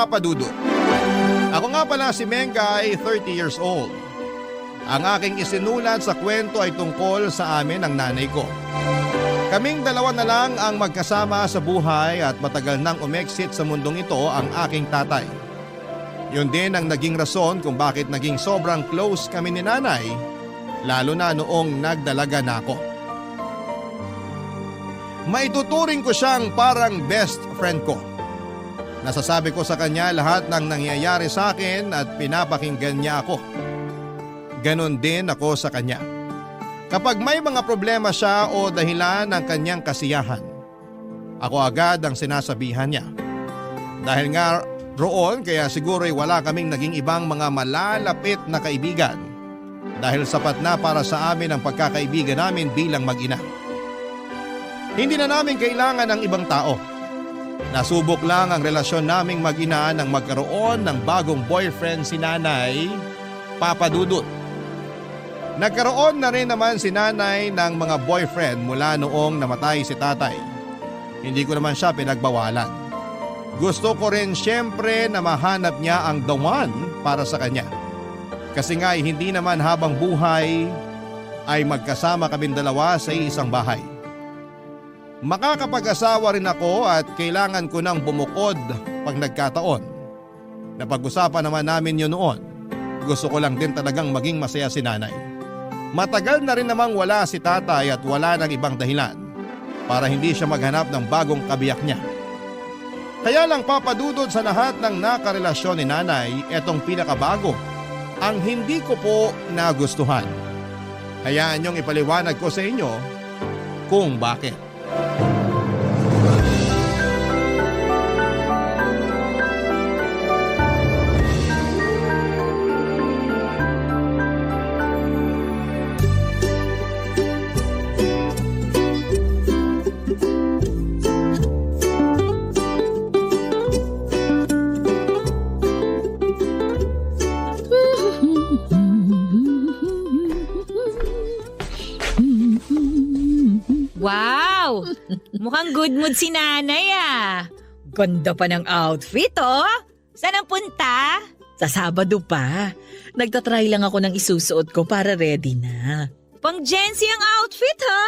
Papa Dudut. Ako nga pala si Mengay, 30 years old. Ang aking isinulat sa kwento ay tungkol sa amin ng nanay ko. Kaming dalawa na lang ang magkasama sa buhay at matagal nang umexit sa mundong ito ang aking tatay. Yun din ang naging rason kung bakit naging sobrang close kami ni nanay, lalo na noong nagdalaga na ako. Maituturing ko siyang parang best friend ko. Nasasabi ko sa kanya lahat ng nangyayari sa akin at pinapakinggan niya ako. Ganon din ako sa kanya. Kapag may mga problema siya o dahilan ng kanyang kasiyahan, ako agad ang sinasabihan niya. Dahil nga roon kaya siguro'y wala kaming naging ibang mga malalapit na kaibigan dahil sapat na para sa amin ang pagkakaibigan namin bilang mag-ina. Hindi na namin kailangan ng ibang tao. Nasubok lang ang relasyon naming mag-ina nang magkaroon ng bagong boyfriend si nanay, Papa Dudut. Nagkaroon na rin naman si nanay ng mga boyfriend mula noong namatay si tatay. Hindi ko naman siya pinagbawalan. Gusto ko rin siyempre na mahanap niya ang the one para sa kanya. Kasi nga hindi naman habang buhay ay magkasama kaming dalawa sa isang bahay. Makakapag-asawa rin ako at kailangan ko nang bumukod pag nagkataon. Napag-usapan naman namin yun noon. Gusto ko lang din talagang maging masaya si nanay. Matagal na rin namang wala si tatay at wala ng ibang dahilan para hindi siya maghanap ng bagong kabiyak niya. Kaya lang papadudod sa lahat ng nakarelasyon ni nanay, etong pinakabago, ang hindi ko po nagustuhan. Hayaan niyong ipaliwanag ko sa inyo kung bakit. Wow! Mukhang good mood si nanay ah. Ganda pa ng outfit, oh. Saan ang punta? Sa Sabado pa. Nagtatry lang ako ng isusuot ko para ready na. Pang Gen Z ang outfit ha?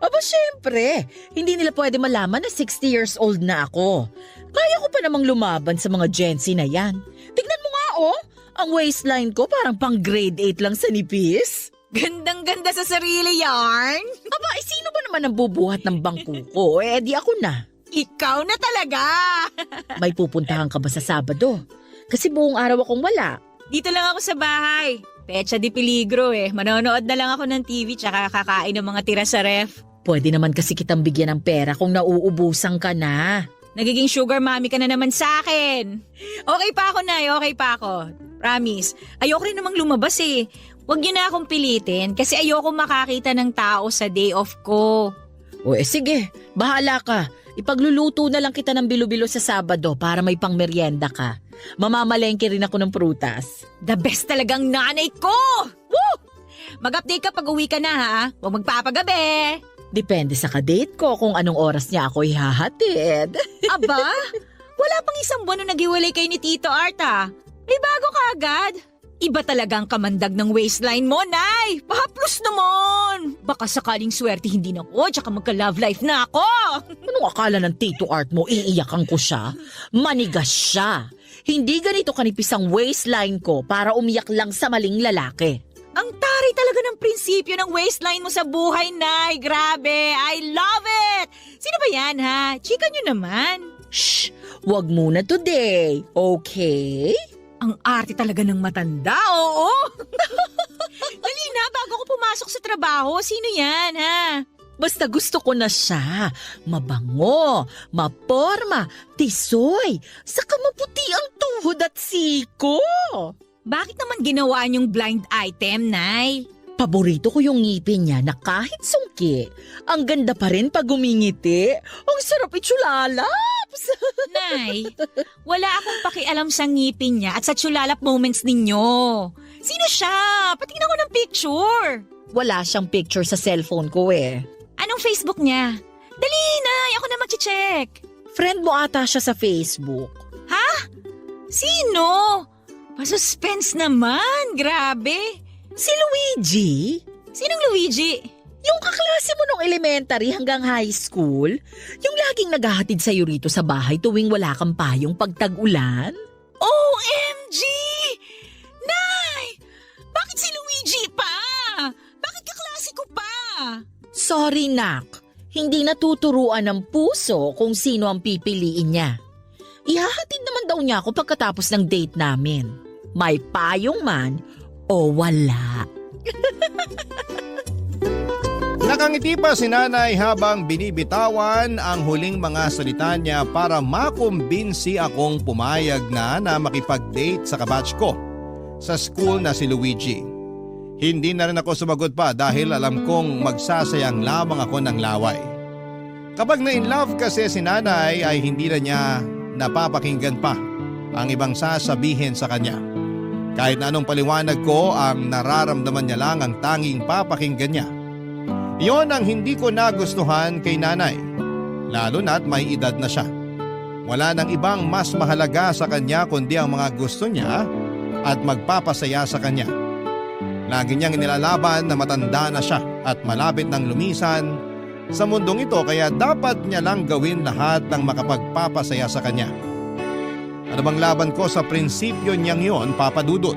Aba syempre, hindi nila pwede malaman na 60 years old na ako. Kaya ko pa namang lumaban sa mga Gen Z na yan. Tignan mo nga oh, ang waistline ko parang pang grade 8 lang sa nipis. Gandang-ganda sa sarili yarn. Aba, sino ba naman ang bubuhat ng bangko ko? Di ako na. Ikaw na talaga. May pupuntahan ka ba sa Sabado? Kasi buong araw akong wala. Dito lang ako sa bahay. Pecha di peligro eh. Manonood na lang ako ng TV tsaka kakain ng mga tira sa ref. Pwede naman kasi kitang bigyan ng pera kung nauubusan ka na. Nagiging sugar mommy ka na naman sa akin. Okay pa ako, Nay. Okay pa ako. Promise. Ayoko rin namang lumabas eh. Huwag niyo na akong pilitin kasi ayoko makakita ng tao sa day off ko. O sige, bahala ka. Ipagluluto na lang kita ng bilo-bilo sa Sabado para may pangmeryenda ka. Mamamalengke rin ako ng prutas. The best talagang nanay ko! Woo! Mag-update ka pag uwi ka na ha. Huwag magpapagabi. Depende sa kadate ko kung anong oras niya ako ihahatid. Aba, wala pang isang buwan na naghiwalay kayo ni Tito Art ha. May bago ka agad. Iba talagang kamandag ng waistline mo, Nay! Pahaplos naman! Baka sakaling swerte hindi na ako, tsaka magka-love life na ako! Anong akala ng Tito Art mo, iiyakan ko siya? Manigas siya. Hindi ganito kanipis ang waistline ko para umiyak lang sa maling lalaki. Ang tari talaga ng prinsipyo ng waistline mo sa buhay, Nay! Grabe! I love it! Sino ba yan, ha? Chika nyo naman. Shh! Wag muna today, okay? Ang arte talaga ng matanda, oo. Dali na, bago ko pumasok sa trabaho. Sino yan, ha? Basta gusto ko na siya. Mabango, maporma, tisoy, saka maputi ang tuhod at siko. Bakit naman ginawa niyong blind item, Nay? Paborito ko yung ngipin niya na kahit sungki, ang ganda pa rin pag umingiti. Ang sarap itsulalaps. Nay, wala akong pakialam sa ngipin niya at sa tsulalap moments ninyo. Sino siya? Patingnan ko ng picture. Wala siyang picture sa cellphone ko eh. Anong Facebook niya? Dali, Nay, ako na mag-check. Friend mo ata siya sa Facebook. Ha? Sino? Pa-suspense naman, grabe. Si Luigi? Sinong Luigi? Yung kaklase mo nung elementary hanggang high school? Yung laging naghahatid sa'yo rito sa bahay tuwing wala kang payong pagtag-ulan? OMG! Nay! Bakit si Luigi pa? Bakit kaklase ko pa? Sorry, Nak. Hindi natuturuan ng puso kung sino ang pipiliin niya. Ihahatid naman daw niya ako pagkatapos ng date namin. May payong man o wala. Nakangiti pa si nanay habang binibitawan ang huling mga salita niya para makumbinsi akong pumayag na makipag-date sa kabatch ko sa school na si Luigi. Hindi na rin ako sumagot pa dahil alam kong magsasayang lamang ako ng laway. Kapag na-inlove kasi si nanay ay hindi na niya napapakinggan pa ang ibang sasabihin sa kanya. Kahit na anong paliwanag ko, ang nararamdaman niya lang ang tanging papakinggan niya. Iyon ang hindi ko nagustuhan kay nanay, lalo na't may edad na siya. Wala nang ibang mas mahalaga sa kanya kundi ang mga gusto niya at magpapasaya sa kanya. Lagi niyang inilalaban na matanda na siya at malapit ng lumisan sa mundong ito kaya dapat niya lang gawin lahat ng makapagpapasaya sa kanya. Ano bang laban ko sa prinsipyo niyang yon, Papa Dudut?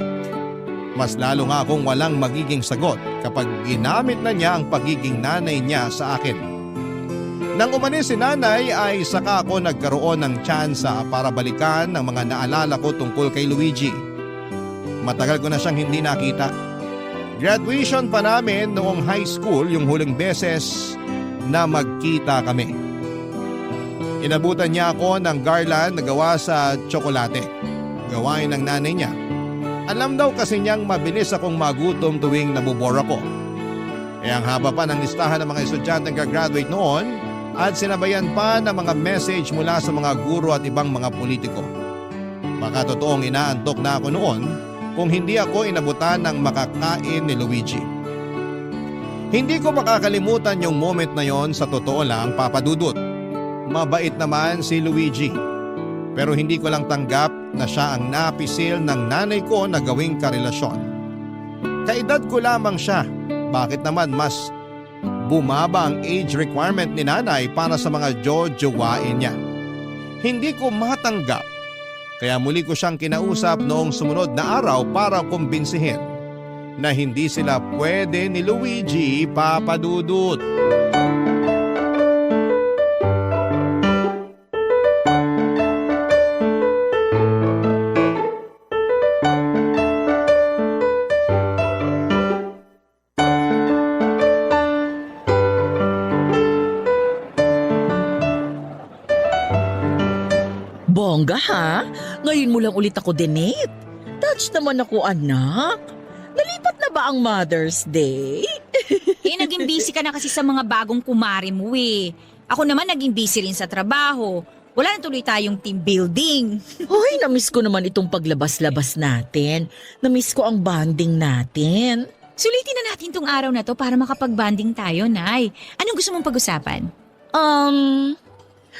Mas lalo nga akong walang magiging sagot kapag ginamit na niya ang pagiging nanay niya sa akin. Nang umalis si nanay ay saka ako nagkaroon ng tsansa para balikan ang mga naalala ko tungkol kay Luigi. Matagal ko na siyang hindi nakita. Graduation pa namin noong high school yung huling beses na magkita kami. Inabutan niya ako ng garland na gawa sa tsokolate. Gawain ng nanay niya. Alam daw kasi niyang mabilis akong magutom tuwing nabubor ako. Eh ang haba pa ng listahan ng mga estudyanteng gagraduate noon at sinabayan pa ng mga message mula sa mga guro at ibang mga politiko. Baka totoong inaantok na ako noon kung hindi ako inabutan ng makakain ni Luigi. Hindi ko makakalimutan yung moment na yon, sa totoo lang, Papa Dudut. Mabait naman si Luigi. Pero hindi ko lang tanggap na siya ang napisil ng nanay ko na gawing karelasyon. Kaedad ko lamang siya. Bakit naman mas bumaba ang age requirement ni nanay para sa mga jojowain niya? Hindi ko matanggap. Kaya muli ko siyang kinausap noong sumunod na araw para kumbinsihin na hindi sila pwede ni Luigi, Papa Dudut. Bongga ha? Ngayon mo lang ulit ako dinate. Touch naman ako, anak. Nalipat na ba ang Mother's Day? Naging busy ka na kasi sa mga bagong kumari mo eh. Ako naman naging busy rin sa trabaho. Wala na tuloy tayong team building. Hoy, namiss ko naman itong paglabas-labas natin. Namiss ko ang bonding natin. Sulitin na natin tong araw na to para makapag-banding tayo, Nay. Anong gusto mong pag-usapan?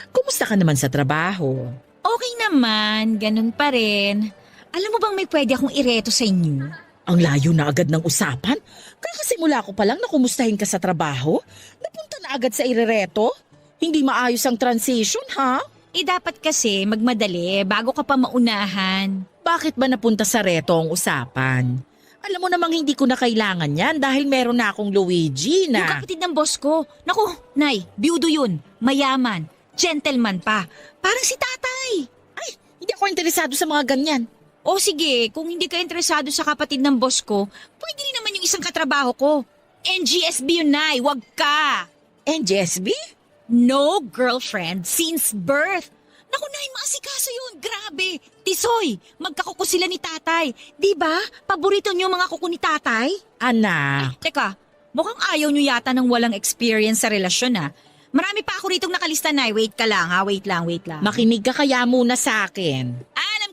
Kumusta ka naman sa trabaho? Okay naman, ganun pa rin. Alam mo bang may pwede akong ireto sa inyo? Ang layo na agad ng usapan? Kakasimula ko pa lang na kumustahin ka sa trabaho? Napunta na agad sa irereto? Hindi maayos ang transition, ha? Dapat kasi magmadali bago ka pa maunahan. Bakit ba napunta sa reto ang usapan? Alam mo namang hindi ko na kailangan yan dahil meron na akong Luigi Yung na... kapatid ng boss ko. Naku, Nay, biyudo yun. Mayaman. Gentleman pa. Parang si tatay. Ay, hindi ako interesado sa mga ganyan. O sige, kung hindi ka interesado sa kapatid ng boss ko, pwede rin naman yung isang katrabaho ko. NGSB yun, Nay. Wag ka. NGSB? No girlfriend since birth. Naku, Nay, maasikaso yun. Grabe. Tisoy, magkakuko sila ni tatay. Diba? Paborito niyo mga kuko ni tatay? Anak. Teka, mukhang ayaw niyo yata ng walang experience sa relasyon ha. Marami pa ako ritong nakalista, Nay. Wait ka lang ha. Wait lang. Makinig ka kaya muna sa akin. Alam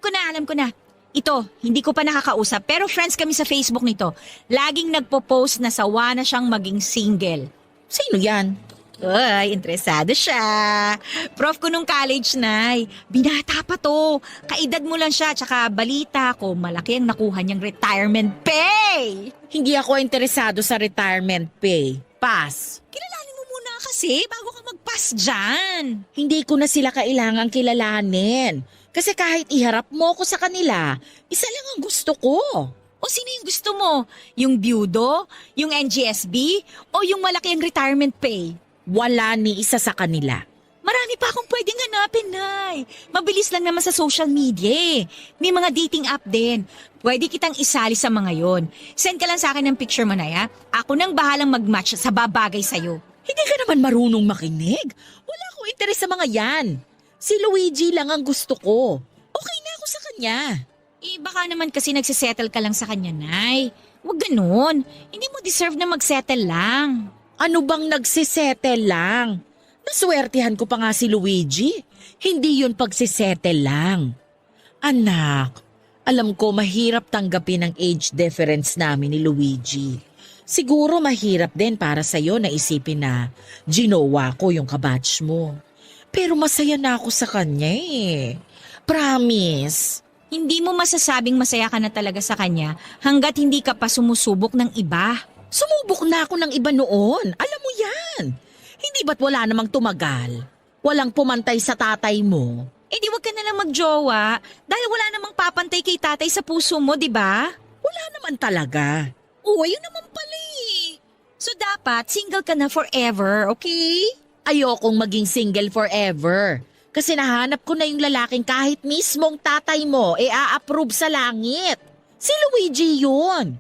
ko na. Ito, hindi ko pa nakakausap pero friends kami sa Facebook nito. Laging nagpo-post na sawa na siyang maging single. Sino yan? Uy, interesado siya. Prof ko nung college, Nay. Binata pa to. Kaedad mo lang siya, tsaka balita ko, malaki ang nakuha niyang retirement pay. Hindi ako interesado sa retirement pay. Pass. Kilalanin mo muna kasi bago ka mag-pass dyan. Hindi ko na sila kailangang kilalanin. Kasi kahit iharap mo ko sa kanila, isa lang ang gusto ko. O sino yung gusto mo? Yung byudo? Yung NGSB? O yung malaki ang retirement pay? Wala ni isa sa kanila. Marami pa akong pwedeng hanapin, Nay. Mabilis lang naman sa social media eh. May mga dating app din. Pwede kitang isali sa mga yon. Send ka lang sa akin ng picture mo, Nay, ha? Ako nang bahalang mag-match sa babagay sa'yo. Hindi ka naman marunong makinig. Wala akong interes sa mga yan. Si Luigi lang ang gusto ko. Okay na ako sa kanya. Eh, baka naman kasi nagsisettle ka lang sa kanya, Nay. Huwag ganun. Hindi mo deserve na magsettle lang. Ano bang nagsisettle lang? Naswertihan ko pa nga si Luigi. Hindi yun pagsisettle lang. Anak, alam ko mahirap tanggapin ang age difference namin ni Luigi. Siguro mahirap din para sa'yo na isipin na ginawa ko yung kabatch mo. Pero masaya na ako sa kanya eh. Promise. Hindi mo masasabing masaya ka na talaga sa kanya hanggat hindi ka pa sumusubok ng iba. Sumubok na ako ng iba noon. Alam mo yan. Hindi ba't wala namang tumagal? Walang pumantay sa tatay mo. Eh di wag ka na lang magjowa dahil wala namang papantay kay tatay sa puso mo, di ba? Wala naman talaga. Oo, yun naman pala eh. So dapat single ka na forever, okay? Ayokong maging single forever. Kasi nahanap ko na yung lalaking kahit mismong tatay mo a-approve sa langit. Si Luigi yun.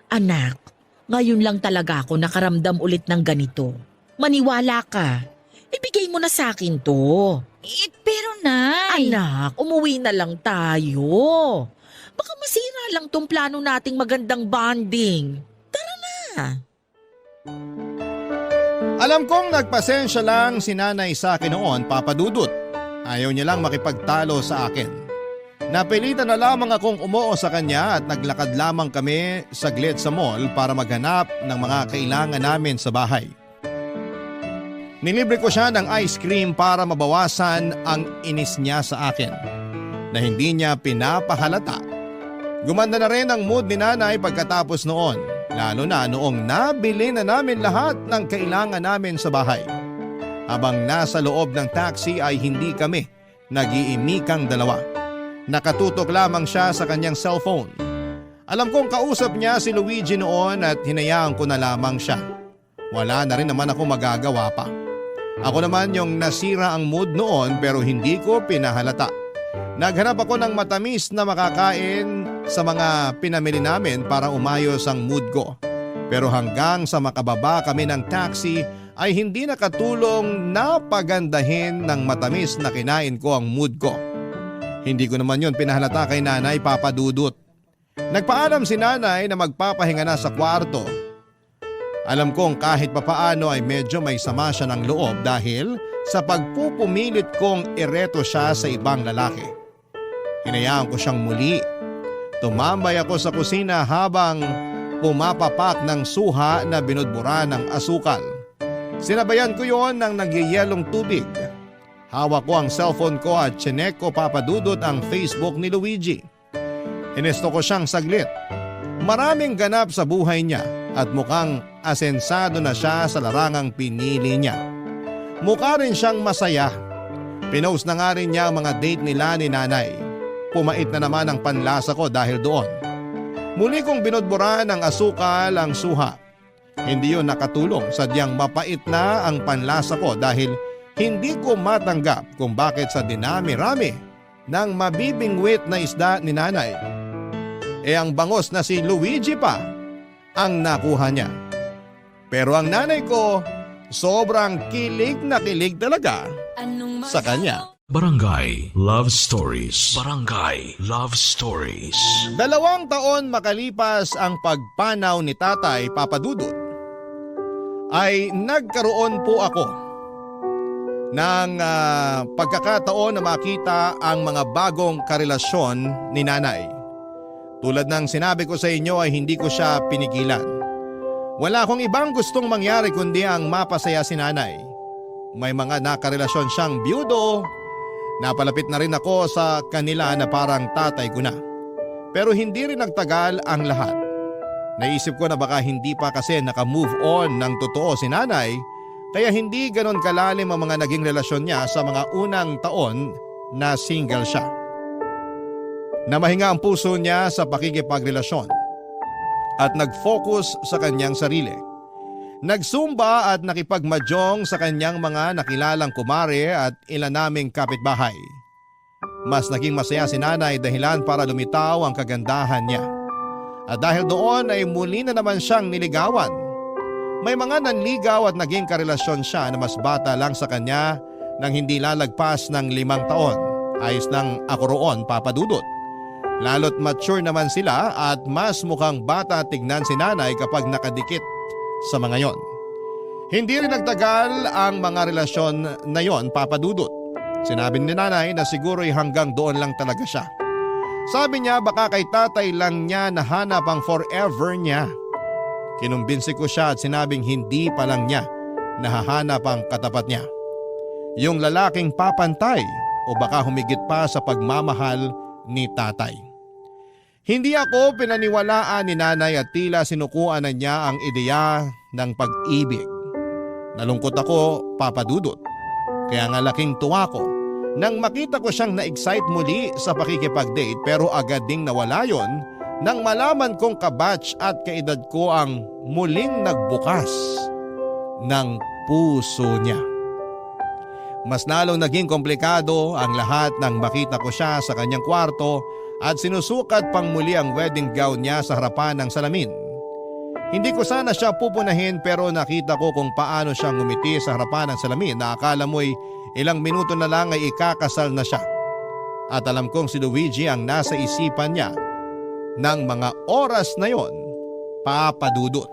Anak, ngayon lang talaga ako nakaramdam ulit ng ganito. Maniwala ka. Ibigay mo na sa akin to. Eh, pero Nay. Anak, umuwi na lang tayo. Baka masira lang tong plano nating magandang bonding. Tara na. Alam kong nagpasensya lang si nanay sa akin noon, Papa Dudut. Ayaw niya lang makipagtalo sa akin. Napilitan na lamang akong umuo sa kanya at naglakad lamang kami saglit sa mall para maghanap ng mga kailangan namin sa bahay. Nilibre ko siya ng ice cream para mabawasan ang inis niya sa akin na hindi niya pinapahalata. Gumanda na rin ang mood ni nanay pagkatapos noon, lalo na noong nabili na namin lahat ng kailangan namin sa bahay. Habang nasa loob ng taxi ay hindi kami nag-iimikang dalawa. Nakatutok lamang siya sa kanyang cellphone. Alam kong kausap niya si Luigi noon at hinayaan ko na lamang siya. Wala na rin naman ako magagawa pa. Ako naman yung nasira ang mood noon pero hindi ko pinahalata. Naghanap ako ng matamis na makakain sa mga pinamili namin para umayos ang mood ko. Pero hanggang sa makababa kami ng taxi ay hindi nakatulong na pagandahin ng matamis na kinain ko ang mood ko. Hindi ko naman yun pinahalata kay nanay, Papa Dudut. Nagpaalam si nanay na magpapahinga na sa kwarto. Alam kong kahit papaano ay medyo may sama siya ng loob dahil sa pagpupumilit kong ireto siya sa ibang lalaki. Hinayaan ko siyang muli. Tumambay ako sa kusina habang pumapapak ng suha na binudbura ng asukal. Sinabayan ko yon ng nagyayelong tubig. Hawak ko ang cellphone ko at chinek ko, Papa Dudut, ang Facebook ni Luigi. Hinesto ko siyang saglit. Maraming ganap sa buhay niya at mukhang asensado na siya sa larangang pinili niya. Mukha rin siyang masaya. Pinost na nga rin niya ang mga date nila ni nanay. Pumait na naman ang panlasa ko dahil doon. Muli kong binudbura ng asukal ang suha. Hindi yun nakatulong, sadyang mapait na ang panlasa ko dahil hindi ko matanggap kung bakit sa dinami-rami ng mabibingwit na isda ni nanay. Ang bangos na si Luigi pa ang nakuha niya. Pero ang nanay ko, sobrang kilig na kilig talaga sa kanya. Barangay Love Stories. Barangay Love Stories. 2 taon makalipas ang pagpanaw ni Tatay, Papa Dudut, ay nagkaroon po ako ng pagkakataon na makita ang mga bagong karelasyon ni nanay. Tulad ng sinabi ko sa inyo ay hindi ko siya pinigilan. Wala akong ibang gustong mangyari kundi ang mapasaya si nanay. May mga nakarelasyon siyang byudo. Napalapit na rin ako sa kanila na parang tatay ko na. Pero hindi rin nagtagal ang lahat. Naisip ko na baka hindi pa kasi naka-move on ng totoo si nanay, kaya hindi ganon kalalim ang mga naging relasyon niya sa mga unang taon na single siya. Namahinga ang puso niya sa pakikipagrelasyon at nag-focus sa kanyang sarili. Nagsumba at nakipagmadyong sa kanyang mga nakilalang kumare at ilan naming kapitbahay. Mas naging masaya si nanay dahilan para lumitaw ang kagandahan niya. At dahil doon ay muli na naman siyang niligawan. May mga nanligaw at naging karelasyon siya na mas bata lang sa kanya nang hindi lalagpas ng 5 taon. Ayos lang ako roon, Papa Dudut. Lalo't mature naman sila at mas mukhang bata tignan si nanay kapag nakadikit sa mga yon. Hindi rin nagtagal ang mga relasyon na yon, Papa Dudut. Sinabi ni nanay na siguro'y hanggang doon lang talaga siya. Sabi niya baka kay tatay lang niya nahanap ang forever niya. Kinumbinsi ko siya at sinabing hindi pa lang niya nahahanap ang katapat niya. Yung lalaking papantay o baka humigit pa sa pagmamahal ni tatay. Hindi ako pinaniwalaan ni nanay at tila sinukuan na niya ang ideya ng pag-ibig. Nalungkot ako, Papa Dudut. Kaya nga laking tuwa ko nang makita ko siyang na-excite muli sa pakikipag-date, pero agad ding nawala yon nang malaman kong kabatch at kaedad ko ang muling nagbukas ng puso niya. Mas lalong naging komplikado ang lahat nang makita ko siya sa kanyang kwarto at sinusukat pang muli ang wedding gown niya sa harapan ng salamin. Hindi ko sana siya pupunahin pero nakita ko kung paano siya ngumiti sa harapan ng salamin na akala mo'y ilang minuto na lang ay ikakasal na siya. At alam kong si Luigi ang nasa isipan niya ng mga oras na yon, Papa Dudut.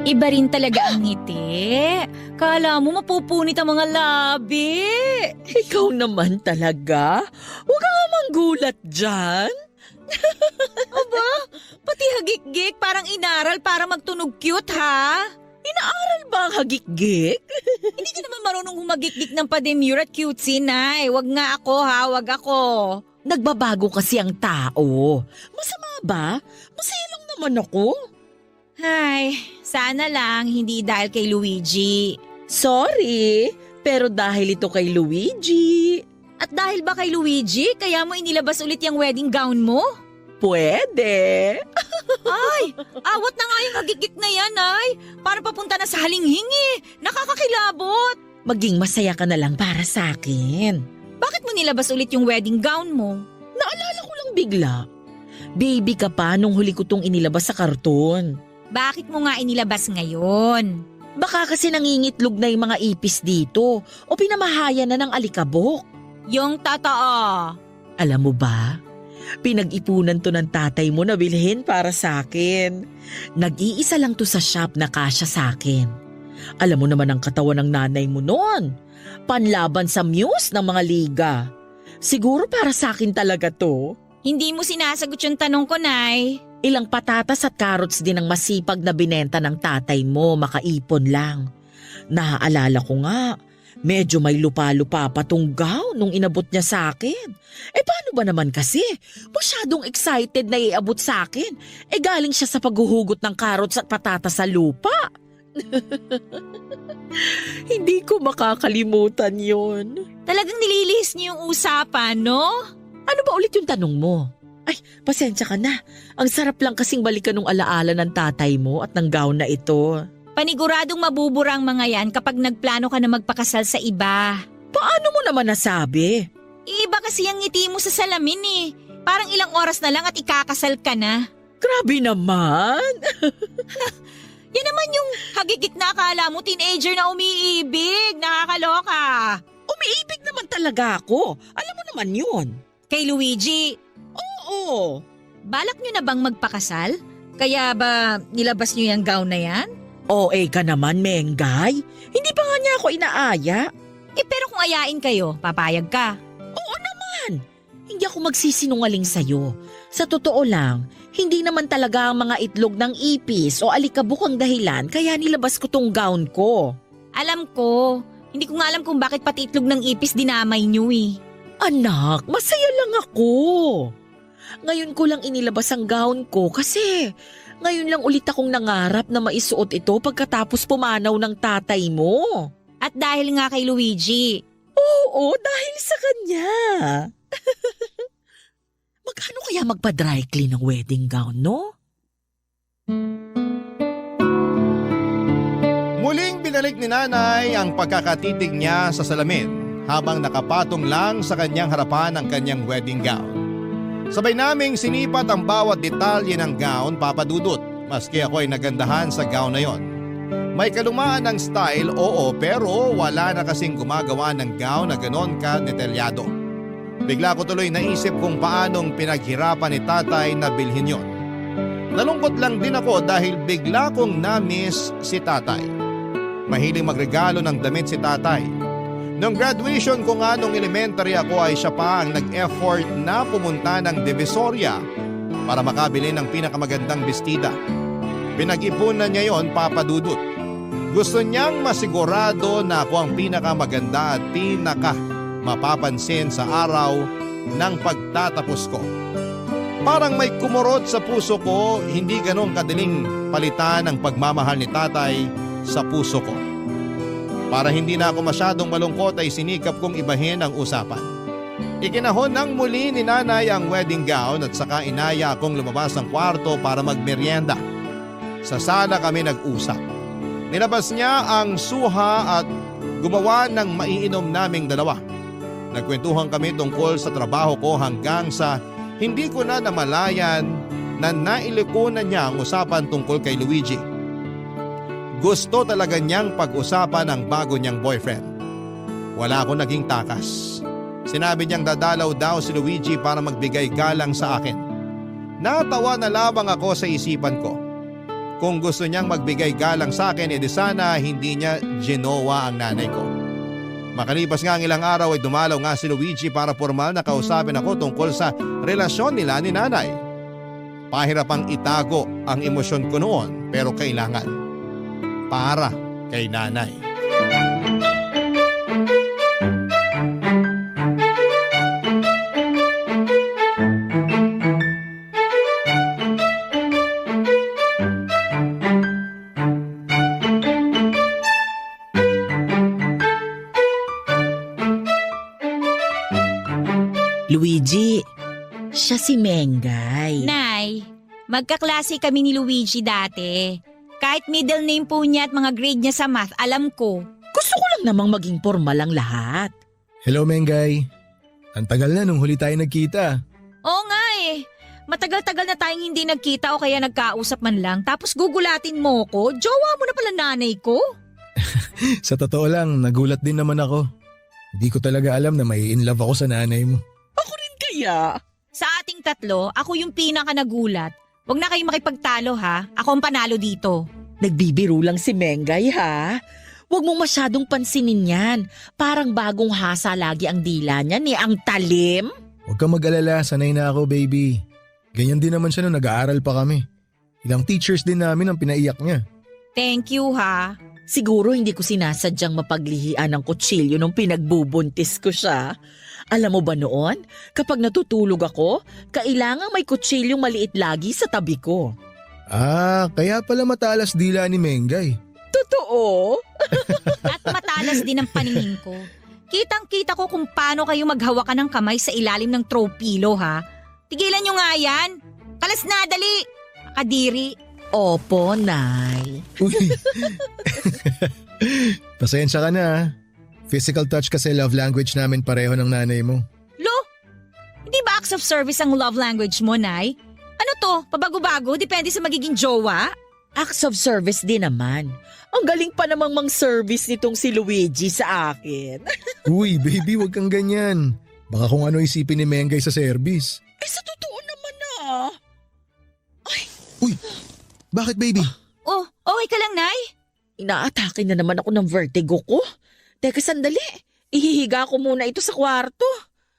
Iba rin talaga ang ngiti. Kala mo mapupunit ang mga labi. Ikaw naman talaga? Huwag ka nga manggulat dyan. Aba, pati hagik-gik parang inaral para magtunog cute ha? Inaaral ba ang hagik-gik? Hindi ka naman marunong humagik-gik ng pa-demure at cutesy, Nay. Wag nga ako ha, wag ako. Nagbabago kasi ang tao. Masama ba? Masaya lang naman ako. Ay, sana lang hindi dahil kay Luigi. Sorry, pero dahil ito kay Luigi. At dahil ba kay Luigi, kaya mo inilabas ulit yung wedding gown mo? Pwede. Ay, awat na nga yung hagik-gik na yan, ay. Para papunta na sa halinghingi. Nakakakilabot. Maging masaya ka na lang para sa akin. Bakit mo nilabas ulit yung wedding gown mo? Naalala ko lang bigla. Baby ka pa nung huli ko tong inilabas sa karton. Bakit mo nga inilabas ngayon? Baka kasi nangingitlog na yung mga ipis dito o pinamahayan na ng alikabok. Yung totoo. Alam mo ba, pinag-ipunan to ng tatay mo na bilhin para sa akin. Nag-iisa lang to sa shop na kasya sa akin. Alam mo naman ang katawan ng nanay mo noon. Panlaban sa muse ng mga liga. Siguro para sa akin talaga to. Hindi mo sinasagot yung tanong ko, Nay. Ilang patatas at carrots din ang masipag na binenta ng tatay mo, makaipon lang. Naaalala ko nga, medyo may lupa-lupa pa tong gown nung inabot niya sa akin. Paano ba naman kasi? Masyadong excited na iabot sa akin. Galing siya sa paghuhugot ng carrots at patatas sa lupa. Hindi ko makakalimutan yon. Talagang nililihis niyo yung usapan, no? Ano ba ulit yung tanong mo? Ay, pasensya ka na. Ang sarap lang kasing balikan ng alaala ng tatay mo at ng gown na ito. Paniguradong mabubura ang mga yan kapag nagplano ka na magpakasal sa iba. Paano mo naman nasabi? Iba kasi ang ngiti mo sa salamin eh. Parang ilang oras na lang at ikakasal ka na. Grabe naman. Yan naman yung hagigik na akala mo teenager na umiibig. Nakakaloka. Umiibig naman talaga ako. Alam mo naman yun. Kay Luigi, Oo. balak nyo na bang magpakasal? Kaya ba nilabas nyo yung gown na yan? OA ka naman, Mengay. Hindi pa nga niya ako inaaya. Pero kung ayain kayo, papayag ka. Oo naman. Hindi ako magsisinungaling sa'yo. Sa totoo lang, hindi naman talaga ang mga itlog ng ipis o alikabok ang dahilan kaya nilabas ko tong gown ko. Alam ko. Hindi ko nga alam kung bakit pati itlog ng ipis dinamay niyo eh. Anak, masaya lang ako. Ngayon ko lang inilabas ang gown ko kasi ngayon lang ulit akong nangarap na maisuot ito pagkatapos pumanaw ng tatay mo. At dahil nga kay Luigi. Oo, dahil sa kanya. Magkano kaya magpa-dry clean ng wedding gown, no? Muling binalik ni nanay ang pagkakatitig niya sa salamin habang nakapatong lang sa kanyang harapan ang kanyang wedding gown. Sabay naming sinipat ang bawat detalye ng gown, Papa Dudut, maski ako ay nagandahan sa gown na yon. May kalumaan ng style, oo, pero wala na kasing gumagawa ng gown na ganon ka-detalyado. Bigla ko tuloy naisip kung paanong pinaghirapan ni tatay na bilhin yon. Nalungkot lang din ako dahil bigla kong na-miss si tatay. Mahiling magregalo ng damit si tatay. Nung graduation ko nga nung elementary ako ay siya pa ang nag-effort na pumunta ng Divisoria para makabili ng pinakamagandang bestida. Pinag-ipunan niya yon, Papa Dudut. Gusto niyang masigurado na ako ang pinakamaganda at mapapansin sa araw ng pagtatapos ko. Parang may kumurot sa puso ko, hindi ganong kadaling palitan ang pagmamahal ni tatay sa puso ko. Para hindi na ako masyadong malungkot ay sinikap kong ibahin ang usapan. Ikinahon ng muli ni nanay ang wedding gown at saka inaya akong lumabas ng kwarto para magmeryenda. Sa sala kami nag-usap. Nilabas niya ang suha at gumawa ng maiinom naming dalawa. Nagkwentuhan kami tungkol sa trabaho ko hanggang sa hindi ko na namalayan na nailiko na niya ang usapan tungkol kay Luigi. Gusto talaga niyang pag-usapan ang bago niyang boyfriend. Wala akong naging takas. Sinabi niyang dadalaw daw si Luigi para magbigay galang sa akin. Natawa na lamang ako sa isipan ko. Kung gusto niyang magbigay galang sa akin, edi sana hindi niya ginawa ang nanay ko. Makalipas nga ang ilang araw ay dumalaw nga si Luigi para formal na kausapin ako tungkol sa relasyon nila ni nanay. Pahirapang itago ang emosyon ko noon pero kailangan. Para kay nanay. Luigi, siya si Mengay. Nay, magkaklase kami ni Luigi dati. Kahit middle name po niya at mga grade niya sa math, alam ko. Gusto ko lang namang maging formal ang lahat. Hello, Mengay. Ang tagal na nung huli tayo nagkita. Oo nga eh. Matagal-tagal na tayong hindi nagkita o kaya nagkausap man lang. Tapos gugulatin mo ko, jowa mo na pala nanay ko. Sa totoo lang, nagulat din naman ako. Hindi ko talaga alam na may in love ako sa nanay mo. Ako rin kaya. Sa ating tatlo, ako yung pinaka nagulat. Huwag na kayong makipagtalo ha. Ako ang panalo dito. Nagbibiro lang si Mengay ha. Huwag mong masyadong pansinin yan. Parang bagong hasa lagi ang dila niya ni ang talim. Huwag kang mag-alala, sanay na ako, baby. Ganyan din naman siya nung nag-aaral pa kami. Ilang teachers din namin ang pinaiyak niya. Thank you ha. Siguro hindi ko sinasadyang mapaglihian ng kutsilyo nung pinagbubuntis ko siya. Alam mo ba noon, kapag natutulog ako, kailangang may kutsilyong maliit lagi sa tabi ko. Ah, kaya pala matalas dila ni Mengay. Totoo? At matalas din ang paningin ko. Kitang-kita ko kung paano kayo maghawakan ng kamay sa ilalim ng throw pillow ha. Tigilan nyo nga yan. Kalas na, dali. Kadiri. Opo, Nay. Uy. Pasensya ka na ah. Physical touch kasi love language namin pareho ng nanay mo. Lo, hindi ba acts of service ang love language mo, Nay? Ano to, pabago-bago, depende sa magiging jowa? Acts of service din naman. Ang galing pa namang mang-service nitong si Luigi sa akin. Uy, baby, wag kang ganyan. Baka kung ano isipin ni Mengay sa service. Sa totoo naman ah. Uy, bakit baby? Oh, okay ka lang, Nay? Inaatake na naman ako ng vertigo ko. Teka sandali, ihihiga ko muna ito sa kwarto.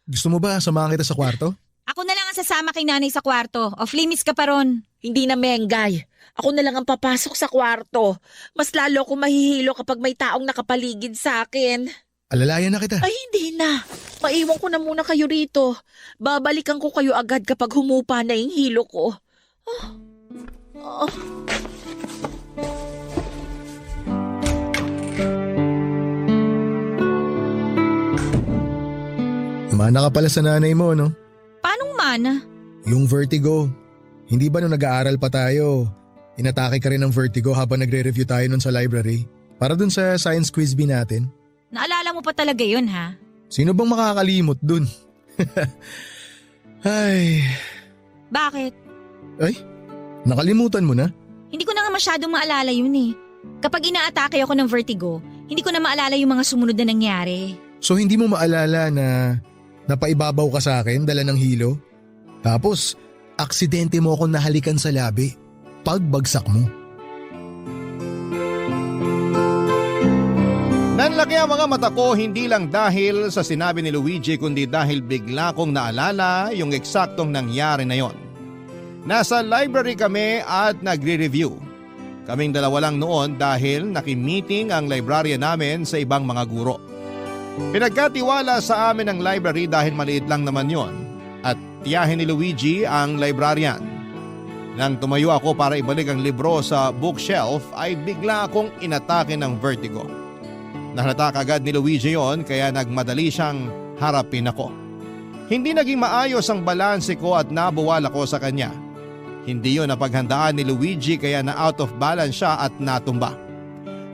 Gusto mo ba samahan kita sa kwarto? Ako na lang ang sasama kay nanay sa kwarto. Off limits ka pa ron. Hindi na Mengay. Ako na lang ang papasok sa kwarto. Mas lalo akong mahihilo kapag may taong nakapaligid sa akin. Alalayan na kita. Ay, hindi na. Maiwan ko na muna kayo rito. Babalikan ko kayo agad kapag humupa na yung hilo ko. Mana ka pala sa nanay mo, no? Paanong mana? Yung vertigo. Hindi ba nung nag-aaral pa tayo, inatake ka rin ng vertigo habang nagre-review tayo nun sa library? Para dun sa science quiz bee natin? Naalala mo pa talaga yun, ha? Sino bang makakalimot dun? Ay, Bakit? nakalimutan mo na? Hindi ko na nga masyadong maalala yun eh. Kapag inaatake ako ng vertigo, hindi ko na maalala yung mga sumunod na nangyari. So hindi mo maalala na napaibabaw ka sa akin dala ng hilo? Tapos, aksidente mo akong nahalikan sa labi. Pagbagsak mo. Nanlaki ang mga mata ko hindi lang dahil sa sinabi ni Luigi kundi dahil bigla kong naalala yung eksaktong nangyari na yon. Nasa library kami at nagre-review. Kaming dalawa lang noon dahil nakimiting ang librarian namin sa ibang mga guro. Pinagkatiwala sa amin ang library dahil maliit lang naman yon at tiyahin ni Luigi ang librarian. Nang tumayo ako para ibalik ang libro sa bookshelf ay bigla akong inatake ng vertigo. Nahalata kagad ni Luigi yon kaya nagmadali siyang harapin ako. Hindi naging maayos ang balanse ko at nabuwal ako sa kanya. Hindi yon napaghandaan ni Luigi kaya na out of balance siya at natumba.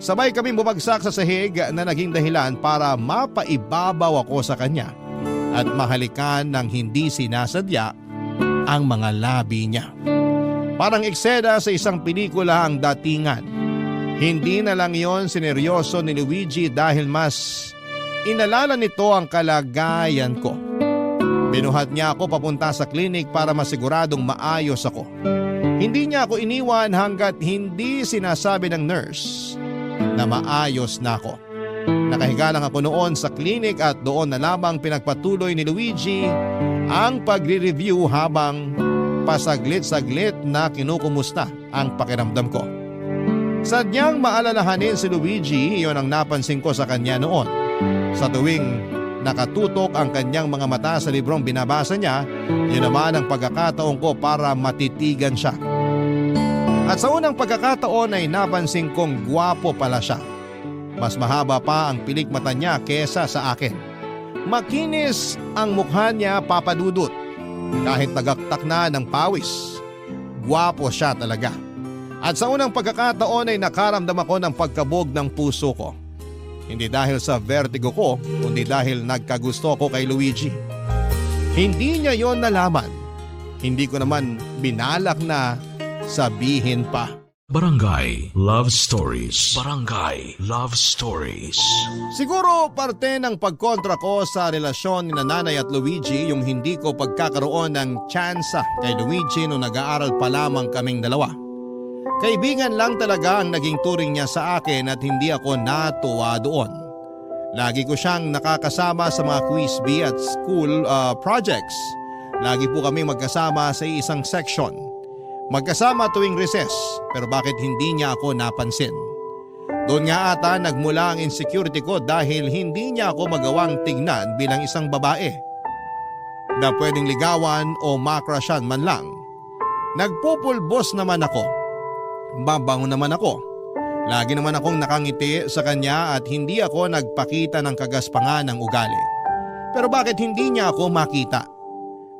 Sabay kaming bumagsak sa sahig na naging dahilan para mapaibabaw ako sa kanya at mahalikan ng hindi sinasadya ang mga labi niya. Parang eksena sa isang pelikula ang datingan. Hindi na lang yon sineryoso ni Luigi dahil mas inalala nito ang kalagayan ko. Binuhat niya ako papunta sa klinik para masiguradong maayos ako. Hindi niya ako iniwan hanggat hindi sinasabi ng nurse na maayos na ako. Nakahiga lang ako noon sa klinik at doon na lamang pinagpatuloy ni Luigi ang pagre-review habang pasaglit-saglit na kinukumusta ang pakiramdam ko. Sadyang maalalahanin si Luigi, iyon ang napansin ko sa kanya noon. Sa tuwing nakatutok ang kanyang mga mata sa librong binabasa niya, yun naman ang pagkakataon ko para matitigan siya. At sa unang pagkakataon ay napansin kong gwapo pala siya. Mas mahaba pa ang pilik mata niya kesa sa akin. Makinis ang mukha niya, Papa Dudut. Kahit tagaktak na ng pawis, gwapo siya talaga. At sa unang pagkakataon ay nakaramdam ako ng pagkabog ng puso ko. Hindi dahil sa vertigo ko, kundi dahil nagkagusto ko kay Luigi. Hindi niya yon nalaman. Hindi ko naman binalak na sabihin pa. Barangay Love Stories. Barangay Love Stories. Siguro parte ng pagkontra ko sa relasyon ni Nanay at Luigi yung hindi ko pagkakaroon ng tsansa kay Luigi nung nag-aaral pa lamang kaming dalawa. Kaibigan lang talaga ang naging turing niya sa akin at hindi ako natuwa doon. Lagi ko siyang nakakasama sa mga quiz bee at school projects. Lagi po kami magkasama sa isang section. Magkasama tuwing recess, pero bakit hindi niya ako napansin? Doon nga ata nagmula ang insecurity ko dahil hindi niya ako magawang tignan bilang isang babae na pwedeng ligawan o makrasyan man lang. Nagpupulbos naman ako. Babango naman ako. Lagi naman akong nakangiti sa kanya at hindi ako nagpakita ng kagaspangan ng ugali. Pero bakit hindi niya ako makita?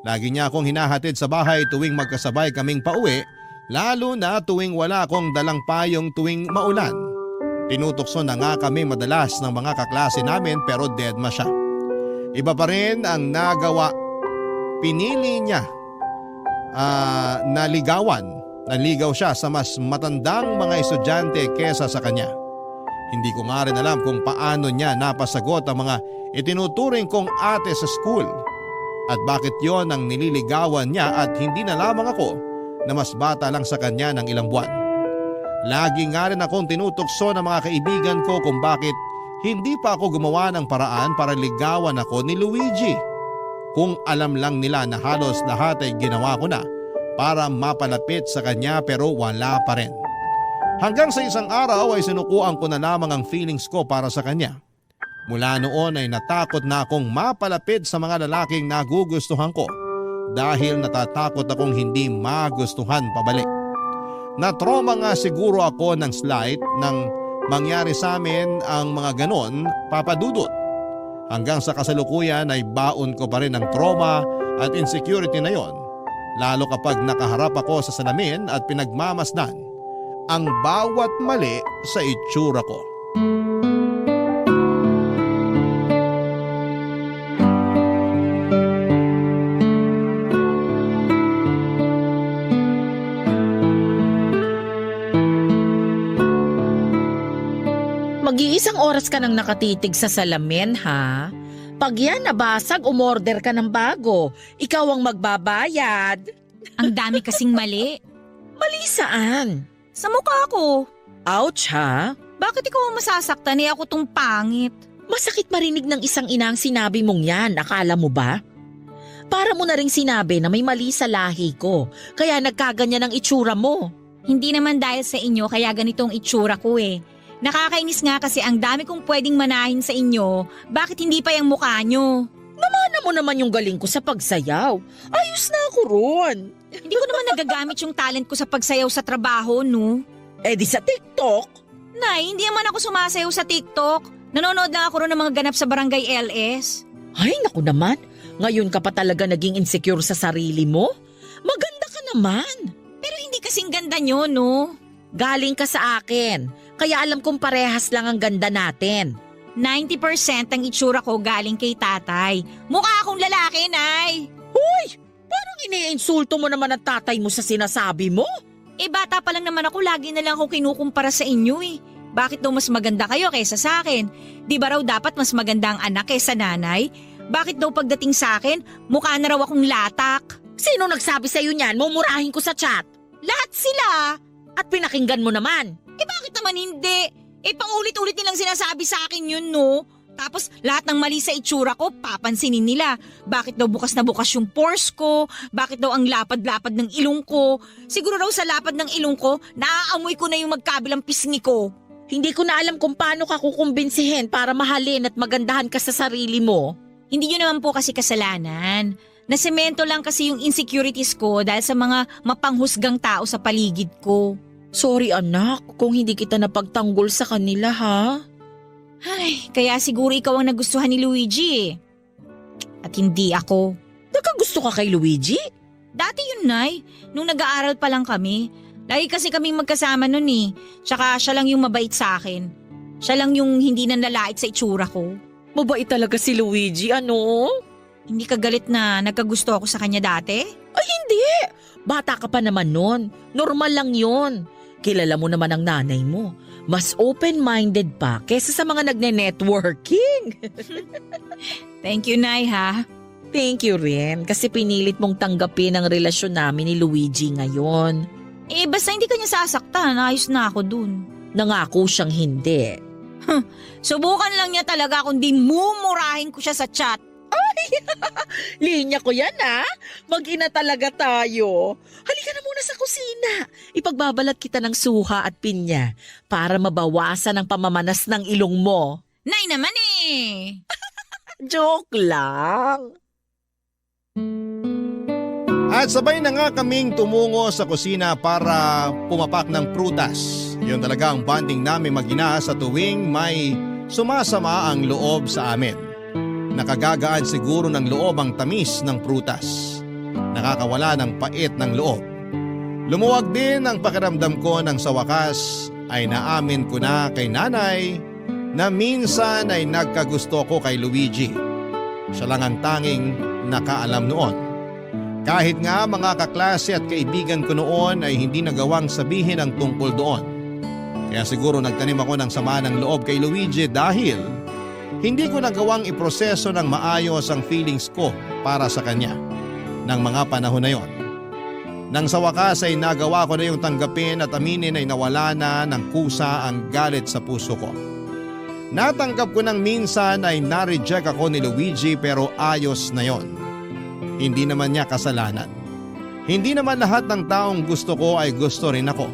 Lagi niya akong hinahatid sa bahay tuwing magkasabay kaming pauwi, lalo na tuwing wala akong dalang payong tuwing maulan. Tinutokso na nga kami madalas ng mga kaklase namin pero deadma siya. Iba pa rin ang nagawa. Pinili niya Naligaw siya sa mas matandang mga estudyante kesa sa kanya. Hindi ko nga rin alam kung paano niya napasagot ang mga itinuturing kong ate sa school at bakit yon ang nililigawan niya at hindi na lamang ako na mas bata lang sa kanya ng ilang buwan. Lagi nga rin akong tinutokso ng mga kaibigan ko kung bakit hindi pa ako gumawa ng paraan para ligawan ako ni Luigi. Kung alam lang nila na halos lahat ay ginawa ko na para mapalapit sa kanya pero wala pa rin. Hanggang sa isang araw ay sinukuan ko na lamang ang feelings ko para sa kanya. Mula noon ay natakot na akong mapalapit sa mga lalaking nagugustuhan ko dahil natatakot akong hindi magustuhan pabalik. Na-trauma nga siguro ako ng slight nang mangyari sa amin ang mga ganon, Papa Dudut. Hanggang sa kasalukuyan ay baon ko pa rin ang trauma at insecurity na yon, lalo kapag nakaharap ako sa salamin at pinagmamasdan ang bawat mali sa itsura ko. Mag-iisang oras ka nang nakatitig sa salamin, ha? Pag yan nabasag, umorder ka ng bago. Ikaw ang magbabayad. Ang dami kasing mali. Mali saan? Sa mukha ko. Ouch, ha? Bakit ikaw ang masasaktan ako tong pangit? Masakit marinig ng isang ina ang sinabi mong yan, akala mo ba? Para mo na ring sinabi na may mali sa lahi ko, kaya nagkaganyan ang itsura mo. Hindi naman dahil sa inyo kaya ganitong itsura ko eh. Nakakainis nga kasi ang dami kong pwedeng manahin sa inyo, bakit hindi pa yung mukha nyo? Namana mo naman yung galing ko sa pagsayaw. Ayos na ako ron. Hindi ko naman nagagamit yung talent ko sa pagsayaw sa trabaho, no? Eh di sa TikTok. Nay, hindi naman ako sumasayaw sa TikTok. Nanonood lang ako ron ng mga ganap sa Barangay LS. Ay, naku naman. Ngayon ka pa talaga naging insecure sa sarili mo? Maganda ka naman. Pero hindi kasing ganda nyo, no? Galing ka sa akin. Kaya alam kong parehas lang ang ganda natin. 90% ang itsura ko galing kay tatay. Mukha akong lalaki, Nay. Hoy! Parang iniinsulto mo naman ang tatay mo sa sinasabi mo. Eh bata pa lang naman ako, lagi na lang ako kinukumpara sa inyo eh. Bakit daw mas maganda kayo kaysa sa akin? Di ba raw dapat mas maganda ang anak kaysa nanay? Bakit daw pagdating sa akin, mukha na raw akong latak? Sino nagsabi sa'yo niyan? Mumurahin ko sa chat. Lahat sila! At pinakinggan mo naman. Eh bakit naman hindi? Eh paulit-ulit nilang sinasabi sa akin yun, no? Tapos lahat ng mali sa itsura ko, papansinin nila. Bakit daw bukas na bukas yung pores ko? Bakit daw ang lapad-lapad ng ilong ko? Siguro raw sa lapad ng ilong ko, naaamoy ko na yung magkabilang pisngi ko. Hindi ko na alam kung paano ka kukumbinsihin para mahalin at magandahan ka sa sarili mo. Hindi yun naman po kasi kasalanan. Nasemento lang kasi yung insecurities ko dahil sa mga mapanghusgang tao sa paligid ko. Sorry anak, kung hindi kita napagtanggol sa kanila ha. Ay, kaya siguro ikaw ang nagustuhan ni Luigi eh. At hindi ako. Nagkagusto ka kay Luigi? Dati yun, Nay. Nung nag-aaral pa lang kami. Lagi kasi kaming magkasama nun eh. Tsaka siya lang yung mabait sa akin. Siya lang yung hindi nanlalait sa itsura ko. Mabait talaga si Luigi, ano? Hindi ka galit na nagkagusto ako sa kanya dati? Ay hindi! Bata ka pa naman nun. Normal lang yun. Kilala mo naman ang nanay mo. Mas open-minded pa kesa sa mga nagne-networking. Thank you, Nay, ha? Thank you rin kasi pinilit mong tanggapin ang relasyon namin ni Luigi ngayon. Eh, basta hindi ka niya sasaktan. Ayos na ako dun. Nangako siyang hindi. Subukan lang niya talaga kundi mumurahin ko siya sa chat. Linya ko yan ha. Mag-ina talaga tayo. Halika na muna sa kusina. Ipagbabalat kita ng suha at pinya para mabawasan ang pamamanas ng ilong mo. Nay naman eh. Joke lang. At sabay na nga kaming tumungo sa kusina para pumapak ng prutas. Yun talaga ang bonding namin mag-ina sa tuwing may sumasama ang loob sa amin. Nakagagaan siguro ng loob ang tamis ng prutas. Nakakawala ng pait ng loob. Lumuwag din ang pakiramdam ko nang sa wakas ay naamin ko na kay nanay na minsan ay nagkagusto ko kay Luigi. Siya lang ang tanging nakaalam noon. Kahit nga mga kaklase at kaibigan ko noon ay hindi nagawang sabihin ang tungkol doon. Kaya siguro nagtanim ako ng sama ng loob kay Luigi dahil hindi ko nagawang iproseso ng maayos ang feelings ko para sa kanya ng mga panahon na yon. Nang sa wakas ay nagawa ko na yung tanggapin at aminin ay nawala na ng kusa ang galit sa puso ko. Natanggap ko ng minsan ay na-reject ako ni Luigi pero ayos na yon. Hindi naman niya kasalanan. Hindi naman lahat ng taong gusto ko ay gusto rin ako.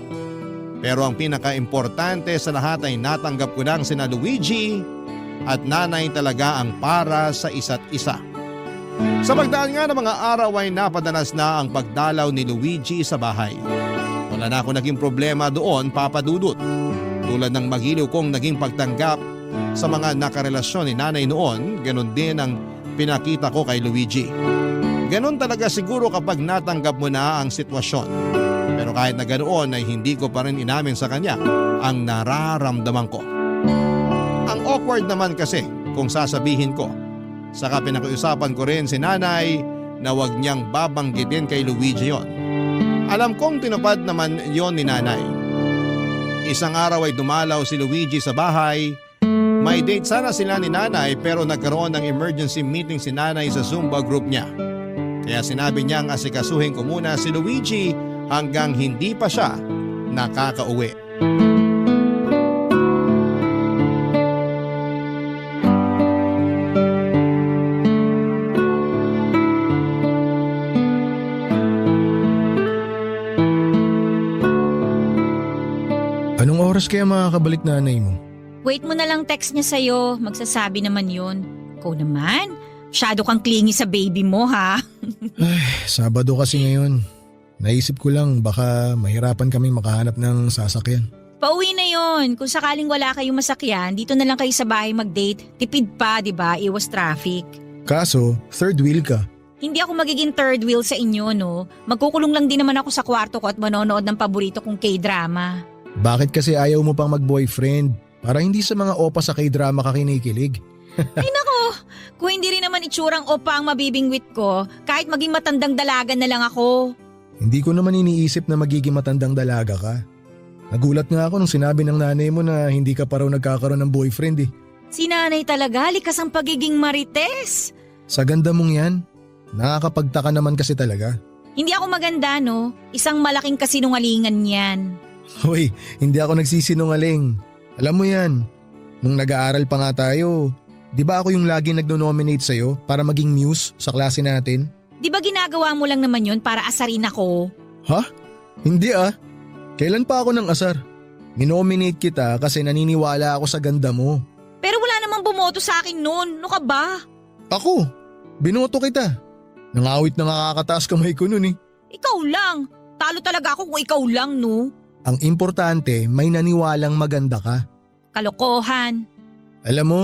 Pero ang pinaka-importante sa lahat ay natanggap ko ng sina Luigi at nanay talaga ang para sa isa't isa. Sa pagdaan nga ng mga araw ay napadalas na ang pagdalaw ni Luigi sa bahay. Wala na ako naging problema doon, Papa Dudut. Tulad ng magiliw kong naging pagtanggap sa mga nakarelasyon ni nanay noon, ganun din ang pinakita ko kay Luigi. Ganun talaga siguro kapag natanggap mo na ang sitwasyon. Pero kahit na ganoon ay hindi ko pa rin inamin sa kanya ang nararamdaman ko. Ang awkward naman kasi kung sasabihin ko. Saka pinakiusapan ko rin si nanay na huwag niyang babanggitin kay Luigi yon. Alam kong tinupad naman yon ni nanay. Isang araw ay dumalaw si Luigi sa bahay. May date sana sila ni nanay pero nagkaroon ng emergency meeting si nanay sa Zumba group niya. Kaya sinabi niyang asikasuhin ko muna si Luigi hanggang hindi pa siya nakakauwi. Anong oras kaya makakabalik nanay mo? Wait mo na lang text niya sa'yo. Magsasabi naman yun. Ikaw naman, masyado kang clingy sa baby mo ha. Sabado kasi ngayon. Naisip ko lang baka mahirapan kaming makahanap ng sasakyan. Pauwi na yon. Kung sakaling wala kayong masakyan, dito na lang kayo sa bahay mag-date. Tipid pa, di ba? Iwas traffic. Kaso, third wheel ka. Hindi ako magiging third wheel sa inyo, no? Magkukulong lang din naman ako sa kwarto ko at manonood ng paborito kong K-drama. Bakit kasi ayaw mo pang mag-boyfriend? Para hindi sa mga opa sa K-drama ka kinikilig. Ay nako, kung hindi rin naman itsurang opa ang mabibingwit ko, kahit maging matandang dalaga na lang ako. Hindi ko naman iniisip na magiging matandang dalaga ka. Nagulat nga ako nung sinabi ng nanay mo na hindi ka pa raw nagkakaroon ng boyfriend eh. Si nanay talaga, likas ang pagiging marites. Sa ganda mong yan, nakakapagtaka naman kasi talaga. Hindi ako maganda, no? Isang malaking kasinungalingan yan. Hoy, hindi ako nagsisinungaling. Alam mo yan, nung nag-aaral pa nga tayo, di ba ako yung laging nagno-nominate sa'yo para maging muse sa klase natin? Di ba ginagawa mo lang naman yun para asarin ako? Ha? Hindi ah. Kailan pa ako ng asar? Minominate kita kasi naniniwala ako sa ganda mo. Pero wala namang bumoto sa akin noon. Ano ka ba? Ako? Binoto kita. Nangawit na nakakataas kamay ko nun eh. Ikaw lang. Talo talaga ako kung ikaw lang, no? Ang importante, may naniwalang maganda ka. Kalokohan. Alam mo,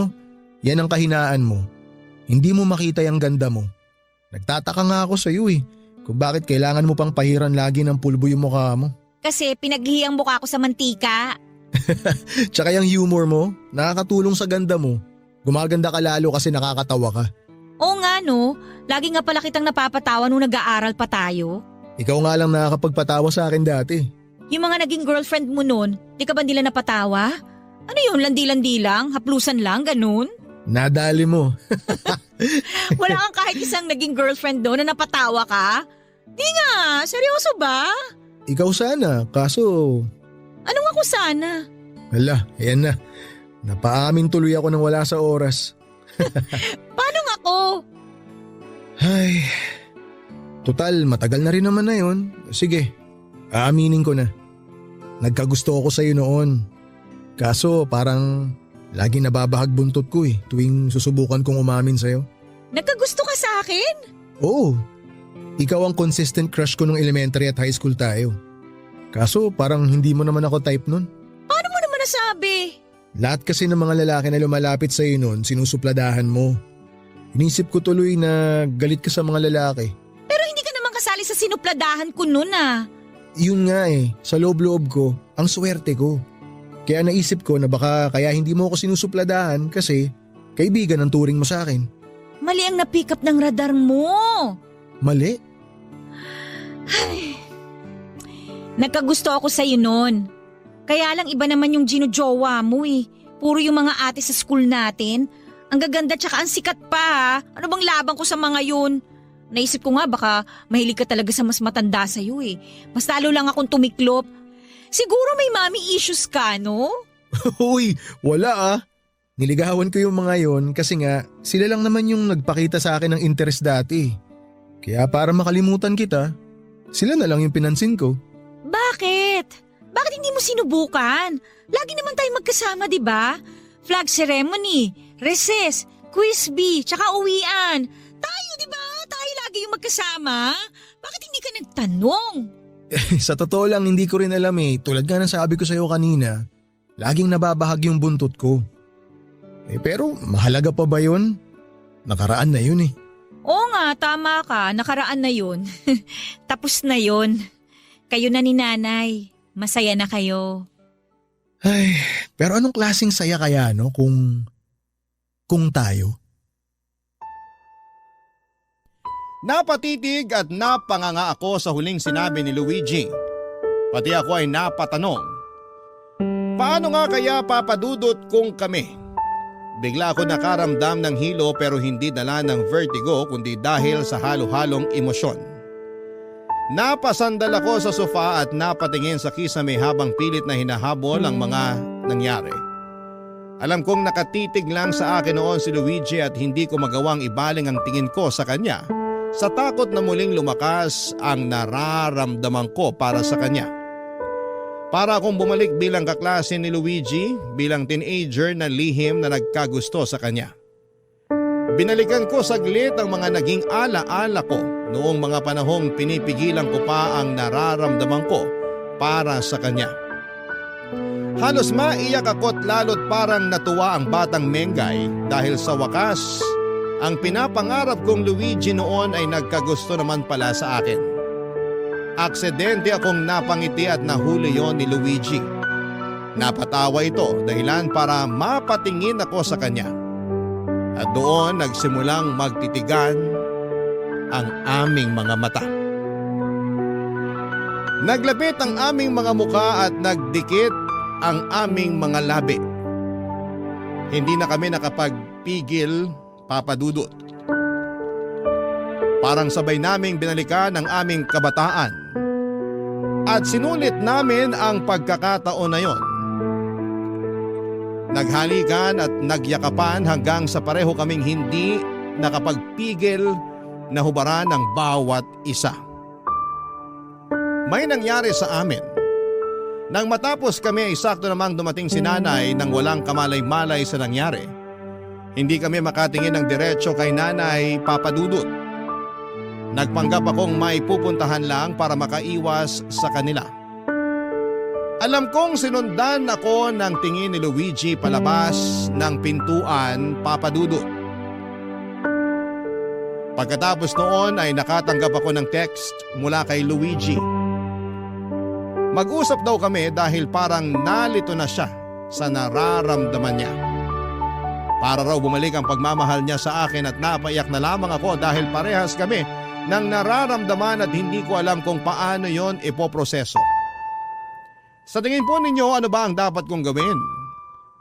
yan ang kahinaan mo. Hindi mo makita yung ganda mo. Nagtataka nga ako sa iyo eh, kung bakit kailangan mo pang pahiran lagi ng pulbo yung mukha mo. Kasi pinaghihiyang mukha ko sa mantika. Tsaka yung humor mo, nakakatulong sa ganda mo. Gumaganda ka lalo kasi nakakatawa ka. Oo nga no, lagi nga pala kitang napapatawa nung nag-aaral pa tayo. Ikaw nga lang nakakapagpatawa sa akin dati. Yung mga naging girlfriend mo nun, di ka ba nila napatawa? Ano yun, landi-landi lang? Haplusan lang, ganun? Nadali mo. Wala kang kahit isang naging girlfriend doon na napatawa ka? Di nga, seryoso ba? Ikaw sana, kaso… Anong ako sana? Hala, ayan na. Napaamin tuloy ako nang wala sa oras. Paano nga ako? Ay, total matagal na rin naman na yun. Sige, aaminin ko na. Nagkagusto ako sa'yo noon. Kaso parang lagi nababahag buntot ko eh tuwing susubukan kong umamin sa'yo. Nagkagusto ka sa akin? Oo, ikaw ang consistent crush ko nung elementary at high school tayo. Kaso parang hindi mo naman ako type nun. Paano mo naman nasabi? Lahat kasi ng mga lalaki na lumalapit sa'yo nun sinusupladahan mo. Inisip ko tuloy na galit ka sa mga lalaki. Pero hindi ka naman kasali sa sinupladahan ko nun ah. Yun nga eh, sa loob-loob ko, ang swerte ko. Kaya naisip ko na baka kaya hindi mo ako sinusupladahan kasi kaibigan ang turing mo sa akin. Mali ang na-pick up ng radar mo. Mali? Ay, nagkagusto ako sa'yo nun. Kaya lang iba naman yung ginujowa mo eh. Puro yung mga ate sa school natin. Ang gaganda tsaka ang sikat pa ha. Ano bang labang ko sa mga yun? Naisip ko nga baka mahilig ka talaga sa mas matanda sa'yo eh. Mas lalo lang akong tumiklop. Siguro may mommy issues ka, no? Uy, wala ah. Niligawan ko yung mga yon kasi nga sila lang naman yung nagpakita sa akin ng interest dati. Kaya para makalimutan kita, sila na lang yung pinansin ko. Bakit? Bakit hindi mo sinubukan? Lagi naman tayo magkasama, di ba? Flag ceremony, recess, quiz bee, tsaka uwian. Tayo, di ba? Tayo lagi yung magkasama. Bakit hindi ka nagtanong? Sa totoo lang hindi ko rin alam eh. Tulad nga ng sabi ko sa'yo kanina, laging nababahag yung buntot ko. Pero mahalaga pa ba yun? Nakaraan na yun eh. Oo nga, tama ka. Nakaraan na yun. Tapos na yun. Kayo na ni nanay. Masaya na kayo. Ay, pero anong klaseng saya kaya no kung tayo? Napatitig at napanganga ako sa huling sinabi ni Luigi. Pati ako ay napatanong. Paano nga kaya papadudot kung kami? Bigla ako nakaramdam ng hilo pero hindi dala ng vertigo kundi dahil sa halo-halong emosyon. Napasandal ako sa sofa at napatingin sa kisame habang pilit na hinahabol ang mga nangyari. Alam kong nakatitig lang sa akin noon si Luigi at hindi ko magawang ibaling ang tingin ko sa kanya sa takot na muling lumakas ang nararamdaman ko para sa kanya. Para akong bumalik bilang kaklase ni Luigi, bilang teenager na lihim na nagkagusto sa kanya. Binalikan ko saglit ang mga naging ala-ala ko noong mga panahong pinipigilan ko pa ang nararamdaman ko para sa kanya. Halos maiyak ako't lalo't parang natuwa ang batang Mengay dahil sa wakas, ang pinapangarap kong Luigi noon ay nagkagusto naman pala sa akin. Aksidente akong napangiti at nahuli yon ni Luigi. Napatawa ito dahilan para mapatingin ako sa kanya. At doon nagsimulang magtitigan ang aming mga mata. Naglapit ang aming mga muka at nagdikit ang aming mga labi. Hindi na kami nakapagpigil, Papa Dudut. Parang sabay naming binalikan ang aming kabataan. At sinulit namin ang pagkakataon na yon. Naghalikan at nagyakapan hanggang sa pareho kaming hindi nakapagpigil na hubaran ng bawat isa. May nangyari sa amin. Nang matapos kami ay sakto namang dumating si nanay nang walang kamalay-malay sa nangyari. Hindi kami makatingin ng diretso kay nanay, Papa Dudut. Nagpanggap akong may pupuntahan lang para makaiwas sa kanila. Alam kong sinundan ako ng tingin ni Luigi palabas ng pintuan, Papa Dudut. Pagkatapos noon ay nakatanggap ako ng text mula kay Luigi. Mag-usap daw kami dahil parang nalito na siya sa nararamdaman niya. Para raw bumalik ang pagmamahal niya sa akin at napaiyak na lamang ako dahil parehas kami ng nararamdaman at hindi ko alam kung paano yon ipoproseso. Sa tingin po ninyo, ano ba ang dapat kong gawin?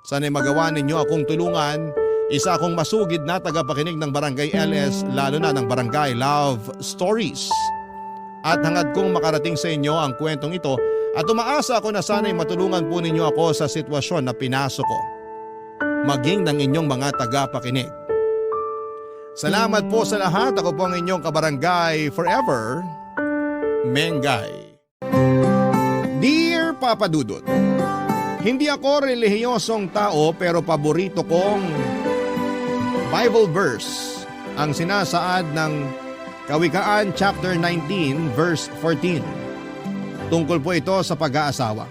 Sana'y magawa ninyo akong tulungan, isa akong masugid na tagapakinig ng Barangay LS, lalo na ng Barangay Love Stories. At hangad kong makarating sa inyo ang kwentong ito at umaasa ako na sana'y matulungan po ninyo ako sa sitwasyon na pinasok ko. Maging ng inyong mga tagapakinig. Salamat po sa lahat. Ako po ang inyong kabarangay forever, Mengay. Dear Papa Dudut, hindi ako relihiyosong tao pero paborito kong Bible verse ang sinasaad ng Kawikaan chapter 19 verse 14. Tungkol po ito sa pag-aasawa.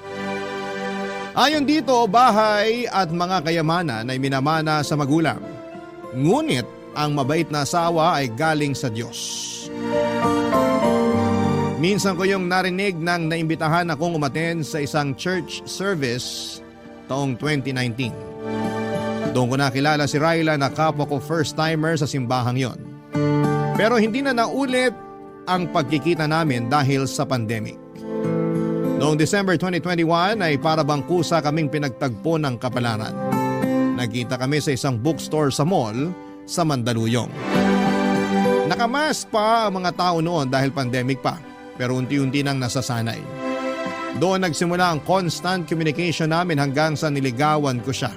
Ayon dito, bahay at mga kayamanan ay minamana sa magulang. Ngunit ang mabait na asawa ay galing sa Diyos. Minsan ko yung narinig nang naimbitahan akong umaten sa isang church service taong 2019. Doon ko nakilala si Ryla na kapwa ko first timer sa simbahang yon. Pero hindi na naulit ang pagkikita namin dahil sa pandemic. Noong December 2021 ay para bang kusa kaming pinagtagpo ng kapalaran. Nagkita kami sa isang bookstore sa mall sa Mandaluyong. Nakamask pa ang mga tao noon dahil pandemic pa, pero unti-unti nang nasasanay. Doon nagsimula ang constant communication namin hanggang sa niligawan ko siya.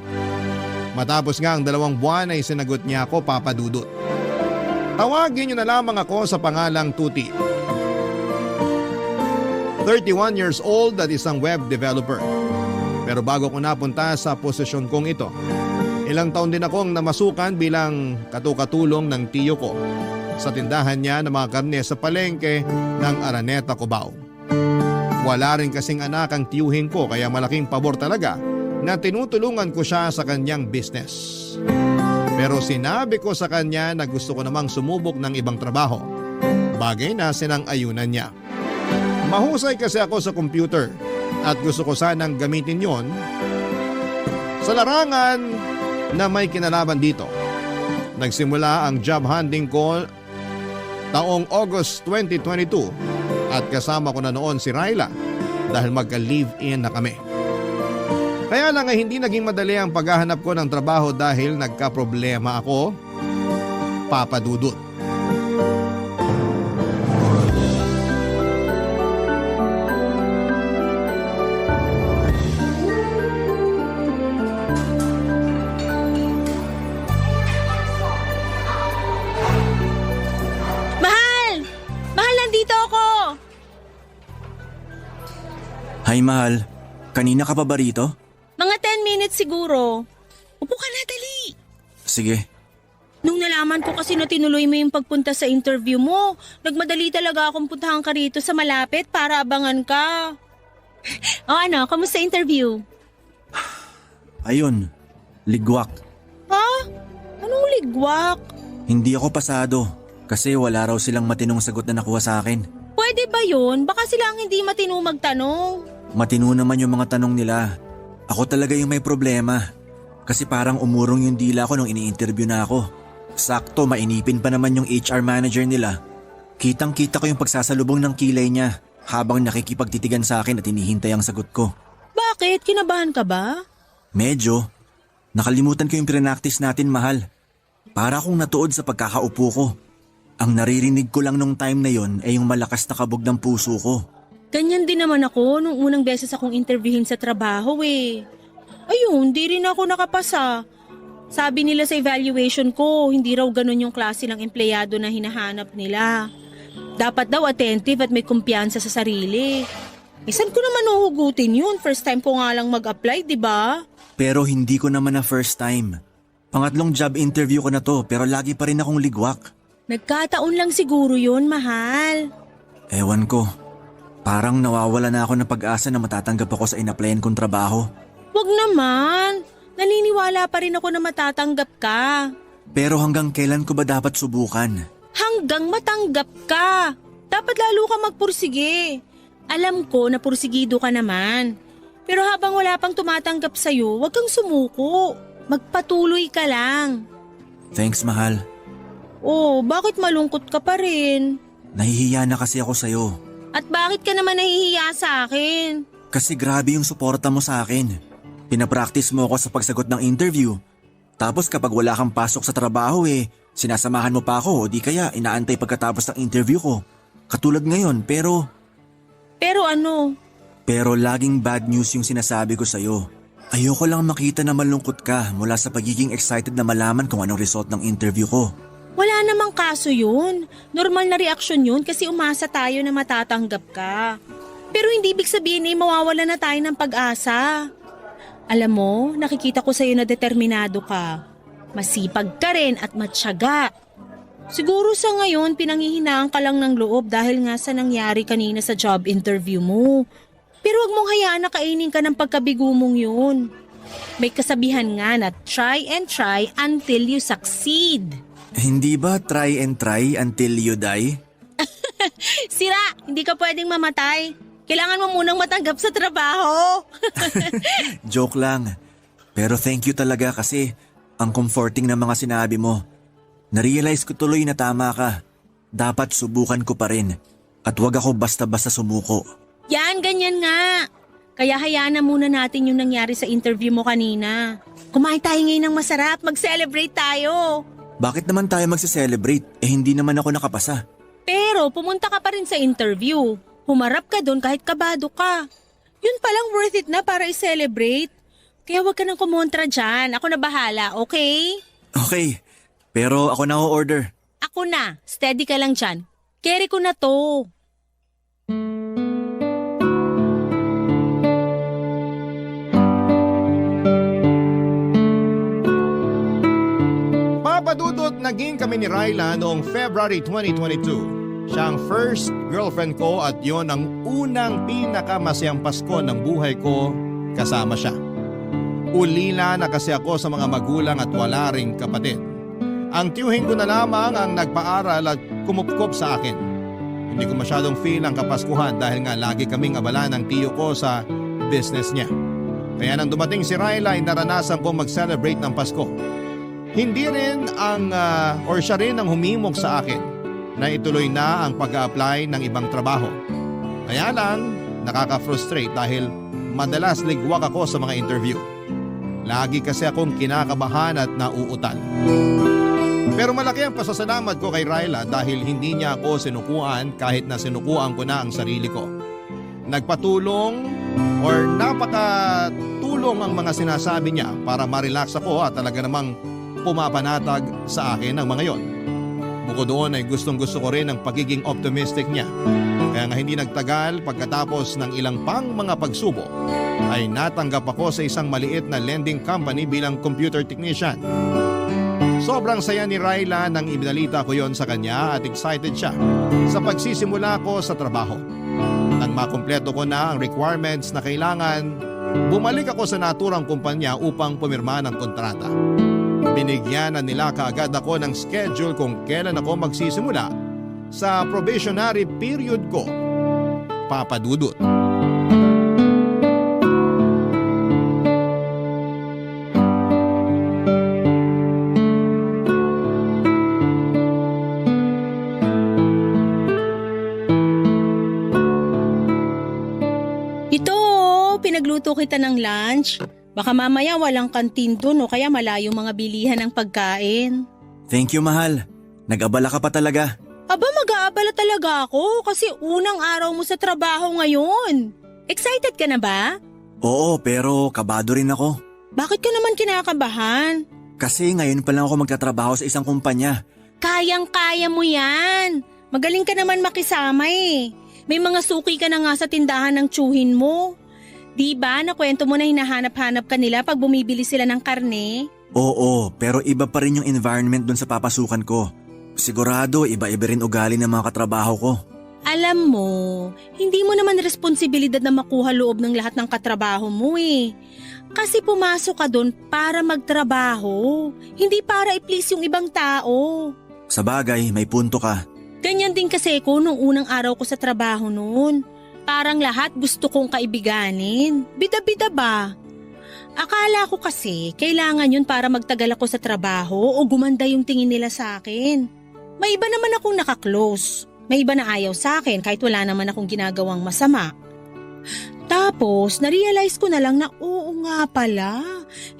Matapos nga ang 2 buwan ay sinagot niya ako, Papa Dudut. Tawagin niyo na lamang ako sa pangalang Tuti. 31 years old at isang web developer. Pero bago ko napunta sa posisyon kong ito, ilang taon din akong namasukan bilang katukatulong ng tiyo ko sa tindahan niya ng mga karne sa palengke ng Araneta, Cubao. Wala rin kasing anak ang tiyuhin ko kaya malaking pabor talaga na tinutulungan ko siya sa kanyang business. Pero sinabi ko sa kanya na gusto ko namang sumubok ng ibang trabaho. Bagay na sinang-ayunan niya. Mahusay kasi ako sa computer at gusto ko sanang gamitin yon sa larangan na may kinalaman dito. Nagsimula ang job hunting ko taong August 2022 at kasama ko na noon si Ryla dahil magka-live-in na kami. Kaya lang ay hindi naging madali ang paghahanap ko ng trabaho dahil nagka-problema ako, Papa Dudut. Hi, mahal. Kanina ka pa ba rito? Mga 10 minutes siguro. Upo ka na, dali. Sige. Nung nalaman ko kasi na tinuloy mo yung pagpunta sa interview mo, nagmadali talaga akong puntahan ka rito sa malapit para abangan ka. O ano, kamusta interview? Ayun, ligwak. Ha? Anong ligwak? Hindi ako pasado kasi wala raw silang matinong sagot na nakuha sa akin. Pwede ba yun? Baka sila ang hindi matino magtanong. Matino naman yung mga tanong nila. Ako talaga yung may problema. Kasi parang umurong yung dila ko nung ini-interview na ako. Sakto, mainipin pa naman yung HR manager nila. Kitang-kita ko yung pagsasalubong ng kilay niya habang nakikipagtitigan sa akin at hinihintay ang sagot ko. Bakit? Kinabahan ka ba? Medyo. Nakalimutan ko yung pinractice natin, mahal. Para akong natuod sa pagkakaupo ko. Ang naririnig ko lang nung time na yon ay yung malakas na kabog ng puso ko. Ganyan din naman ako nung unang beses akong interviewin sa trabaho eh. Ayun, di rin ako nakapasa. Sabi nila sa evaluation ko, hindi raw ganun yung klase ng empleyado na hinahanap nila. Dapat daw attentive at may kumpiyansa sa sarili. Saan ko naman uhugutin yun? First time ko nga lang mag-apply, di ba? Pero hindi ko naman na first time. Pangatlong job interview ko na to pero lagi pa rin akong ligwak. Nagkataon lang siguro yun, mahal. Ewan ko. Parang nawawala na ako ng pag-asa na matatanggap ako sa in-applyan kong trabaho. Wag naman. Naniniwala pa rin ako na matatanggap ka. Pero hanggang kailan ko ba dapat subukan? Hanggang matanggap ka. Dapat lalo ka magpursige. Alam ko na pursigido ka naman. Pero habang wala pang tumatanggap sa'yo, wag kang sumuko. Magpatuloy ka lang. Thanks, mahal. Oh, bakit malungkot ka pa rin? Nahihiya na kasi ako sa'yo. At bakit ka naman nahihiya sa akin? Kasi grabe yung suporta mo sa akin. Pinapractice mo ako sa pagsagot ng interview. Tapos kapag wala kang pasok sa trabaho sinasamahan mo pa ako o di kaya inaantay pagkatapos ng interview ko. Katulad ngayon pero... Pero ano? Pero laging bad news yung sinasabi ko sa'yo. Ayoko lang makita na malungkot ka mula sa pagiging excited na malaman kung anong result ng interview ko. Wala namang kaso yun. Normal na reaksyon yun kasi umasa tayo na matatanggap ka. Pero hindi ibig sabihin mawawala na tayo ng pag-asa. Alam mo, nakikita ko sa'yo na determinado ka. Masipag ka rin at matyaga. Siguro sa ngayon pinanghihinaan ka lang ng loob dahil nga sa nangyari kanina sa job interview mo. Pero wag mong hayaan na kainin ka ng pagkabigo mong yun. May kasabihan nga na try and try until you succeed. Hindi ba try and try until you die? Sira, hindi ka pwedeng mamatay. Kailangan mo munang matanggap sa trabaho. Joke lang. Pero thank you talaga kasi ang comforting na mga sinabi mo. Narealize ko tuloy na tama ka. Dapat subukan ko pa rin. At wag ako basta-basta sumuko. Yan, ganyan nga. Kaya hayaan na muna natin yung nangyari sa interview mo kanina. Kumain tayo ngayon ng masarap, mag-celebrate tayo. Bakit naman tayo magse-celebrate? Hindi naman ako nakapasa. Pero pumunta ka pa rin sa interview. Humarap ka doon kahit kabado ka. Yun palang worth it na para i-celebrate. Kaya huwag ka nang kumontra dyan. Ako na bahala, okay? Okay, pero ako na order. Ako na. Steady ka lang dyan. Carry ko na to. Papadudot naging kami ni Ryla noong February 2022. Siya ang first girlfriend ko at yon ang unang pinakamasayang Pasko ng buhay ko kasama siya. Ulila na kasi ako sa mga magulang at wala ring kapatid. Ang tiyuhin ko na lamang ang nagpaaral at kumupkop sa akin. Hindi ko masyadong feel ang Kapaskuhan dahil nga lagi kaming abala ng tiyo ko sa business niya. Kaya nang dumating si Ryla ay naranasan ko mag-celebrate ng Pasko. Hindi rin siya rin ang humimok sa akin na ituloy na ang pag-a-apply ng ibang trabaho. Kaya lang, nakaka-frustrate dahil madalas ligwak ako sa mga interview. Lagi kasi akong kinakabahan at nauutal. Pero malaki ang pasasalamat ko kay Ryla dahil hindi niya ako sinukuan kahit na sinukuan ko na ang sarili ko. Napakatulong ang mga sinasabi niya para ma-relax ako at talaga namang pumapanatag sa akin ang mga yon. Bukod doon ay gustong-gusto ko rin ang pagiging optimistic niya. Kaya nga hindi nagtagal pagkatapos ng ilang pang mga pagsubok ay natanggap ako sa isang maliit na lending company bilang computer technician. Sobrang saya ni Ryla nang ibinalita ko yon sa kanya at excited siya sa pagsisimula ko sa trabaho. Nang makumpleto ko na ang requirements na kailangan, bumalik ako sa naturang kumpanya upang pumirma ng kontrata. Binigyan na nila kaagad ako ng schedule kung kailan ako magsisimula sa probationary period ko. Papadudot. Ito, pinagluto kita ng lunch. Baka mamaya walang kantin dun o kaya malayo mga bilihan ng pagkain. Thank you, mahal. Nag-abala ka pa talaga. Aba, mag-aabala talaga ako kasi unang araw mo sa trabaho ngayon. Excited ka na ba? Oo, pero kabado rin ako. Bakit ka naman kinakabahan? Kasi ngayon pa lang ako magtatrabaho sa isang kumpanya. Kayang-kaya mo yan. Magaling ka naman makisama eh. May mga suki ka na nga sa tindahan ng tsuhin mo. Di ba nakwento mo na hinahanap-hanap ka nila pag bumibili sila ng karne? Oo, pero iba pa rin yung environment dun sa papasukan ko. Sigurado iba-iba rin ugali ng mga katrabaho ko. Alam mo, hindi mo naman responsibilidad na makuha loob ng lahat ng katrabaho mo eh. Kasi pumasok ka doon para magtrabaho, hindi para i-please yung ibang tao. Sa bagay, may punto ka. Ganyan din kasi ko nung unang araw ko sa trabaho noon. Parang lahat gusto kong kaibiganin. Bida-bida ba? Akala ko kasi kailangan yun para magtagal ako sa trabaho o gumanda yung tingin nila sa akin. May iba naman akong nakaklose. May iba na ayaw sa akin kahit wala naman akong ginagawang masama. Tapos, narealize ko na lang na oo nga pala.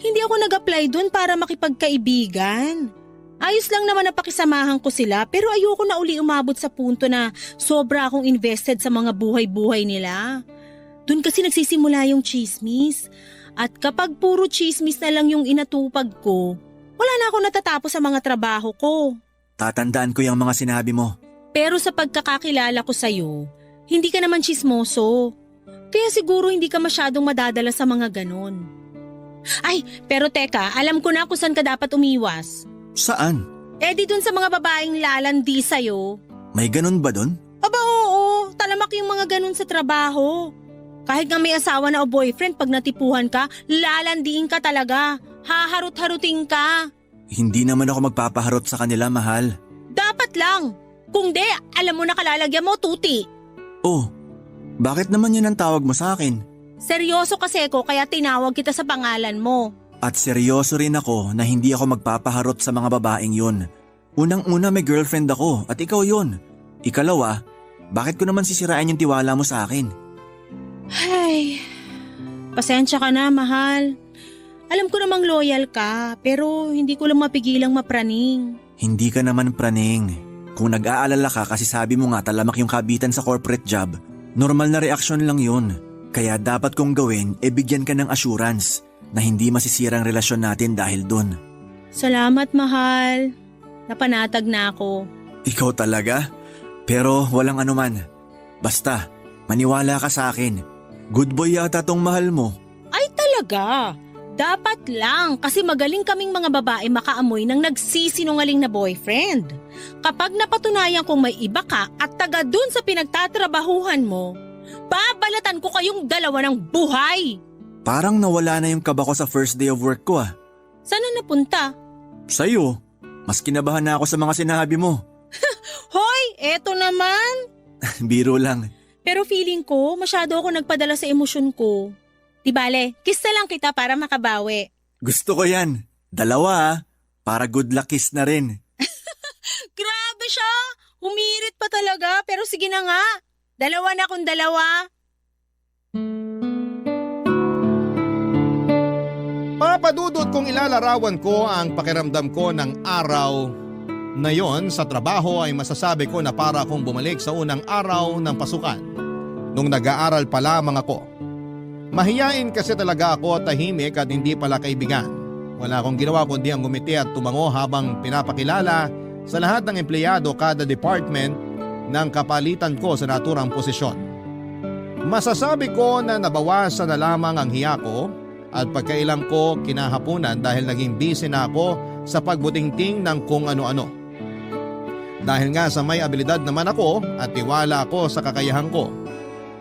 Hindi ako nag-apply dun para makipagkaibigan. Ayos lang naman na pakisamahan ko sila pero ayoko na uli umabot sa punto na sobra akong invested sa mga buhay-buhay nila. Doon kasi nagsisimula yung chismis. At kapag puro chismis na lang yung inatupag ko, wala na ako natatapos sa mga trabaho ko. Tatandaan ko yung mga sinabi mo. Pero sa pagkakakilala ko sa'yo, hindi ka naman chismoso. Kaya siguro hindi ka masyadong madadala sa mga ganon. Ay, pero teka, alam ko na kung saan ka dapat umiwas. Saan? Di dun sa mga babaeng lalandi sa'yo. May ganun ba dun? Aba oo, talamak yung mga ganun sa trabaho. Kahit nga may asawa na o boyfriend, pag natipuhan ka, lalandiin ka talaga. Haharut-harutin ka. Hindi naman ako magpapaharot sa kanila, mahal. Dapat lang. Kung di, alam mo na kalalagyan mo, tuti. Oh, bakit naman yun ang tawag mo sa akin? Seryoso kasi ko kaya tinawag kita sa pangalan mo. At seryoso rin ako na hindi ako magpapaharot sa mga babaeng yun. Unang-una may girlfriend ako at ikaw yun. Ikalawa, bakit ko naman sisirain yung tiwala mo sa akin? Ay, pasensya ka na, mahal. Alam ko namang loyal ka, pero hindi ko lang mapigilang mapraning. Hindi ka naman praning. Kung nag-aalala ka kasi sabi mo nga talamak yung kabitan sa corporate job, normal na reaksyon lang yun. Kaya dapat kong gawin bigyan ka ng assurance na hindi masisira ang relasyon natin dahil dun. Salamat, mahal. Napanatag na ako. Ikaw talaga? Pero walang anuman. Basta, maniwala ka sa akin. Good boy yata tong mahal mo. Ay talaga? Dapat lang kasi magaling kaming mga babae makaamoy ng nagsisinungaling na boyfriend. Kapag napatunayan kong may iba ka at taga dun sa pinagtatrabahuhan mo, babalatan ko kayong dalawa ng buhay. Parang nawala na yung kaba ko sa first day of work ko ah. Saan na napunta? Sa'yo, mas kinabahan na ako sa mga sinabi mo. Hoy, eto naman. Biro lang. Pero feeling ko masyado ako nagpadala sa emosyon ko. Di bale, kiss na lang kita para makabawi. Gusto ko yan. Dalawa ah. Para good luck kiss na rin. Grabe siya! Humirit pa talaga, pero sige na nga. Dalawa na kung dalawa. Papadudot kung ilalarawan ko ang pakiramdam ko ng araw na yon sa trabaho ay masasabi ko na para akong bumalik sa unang araw ng pasukan nung nag-aaral pa lamang ako. Mahiyain kasi talaga ako, tahimik at hindi pala kaibigan. Wala akong ginawa kundi ang ngumiti at tumango habang pinapakilala sa lahat ng empleyado kada department ng kapalitan ko sa naturang posisyon. Masasabi ko na nabawasan na lamang ang hiya ko at pagkailang ko kinahapunan dahil naging busy na ako sa pagbutingting ng kung ano-ano. Dahil nga sa may abilidad naman ako at tiwala ako sa kakayahan ko,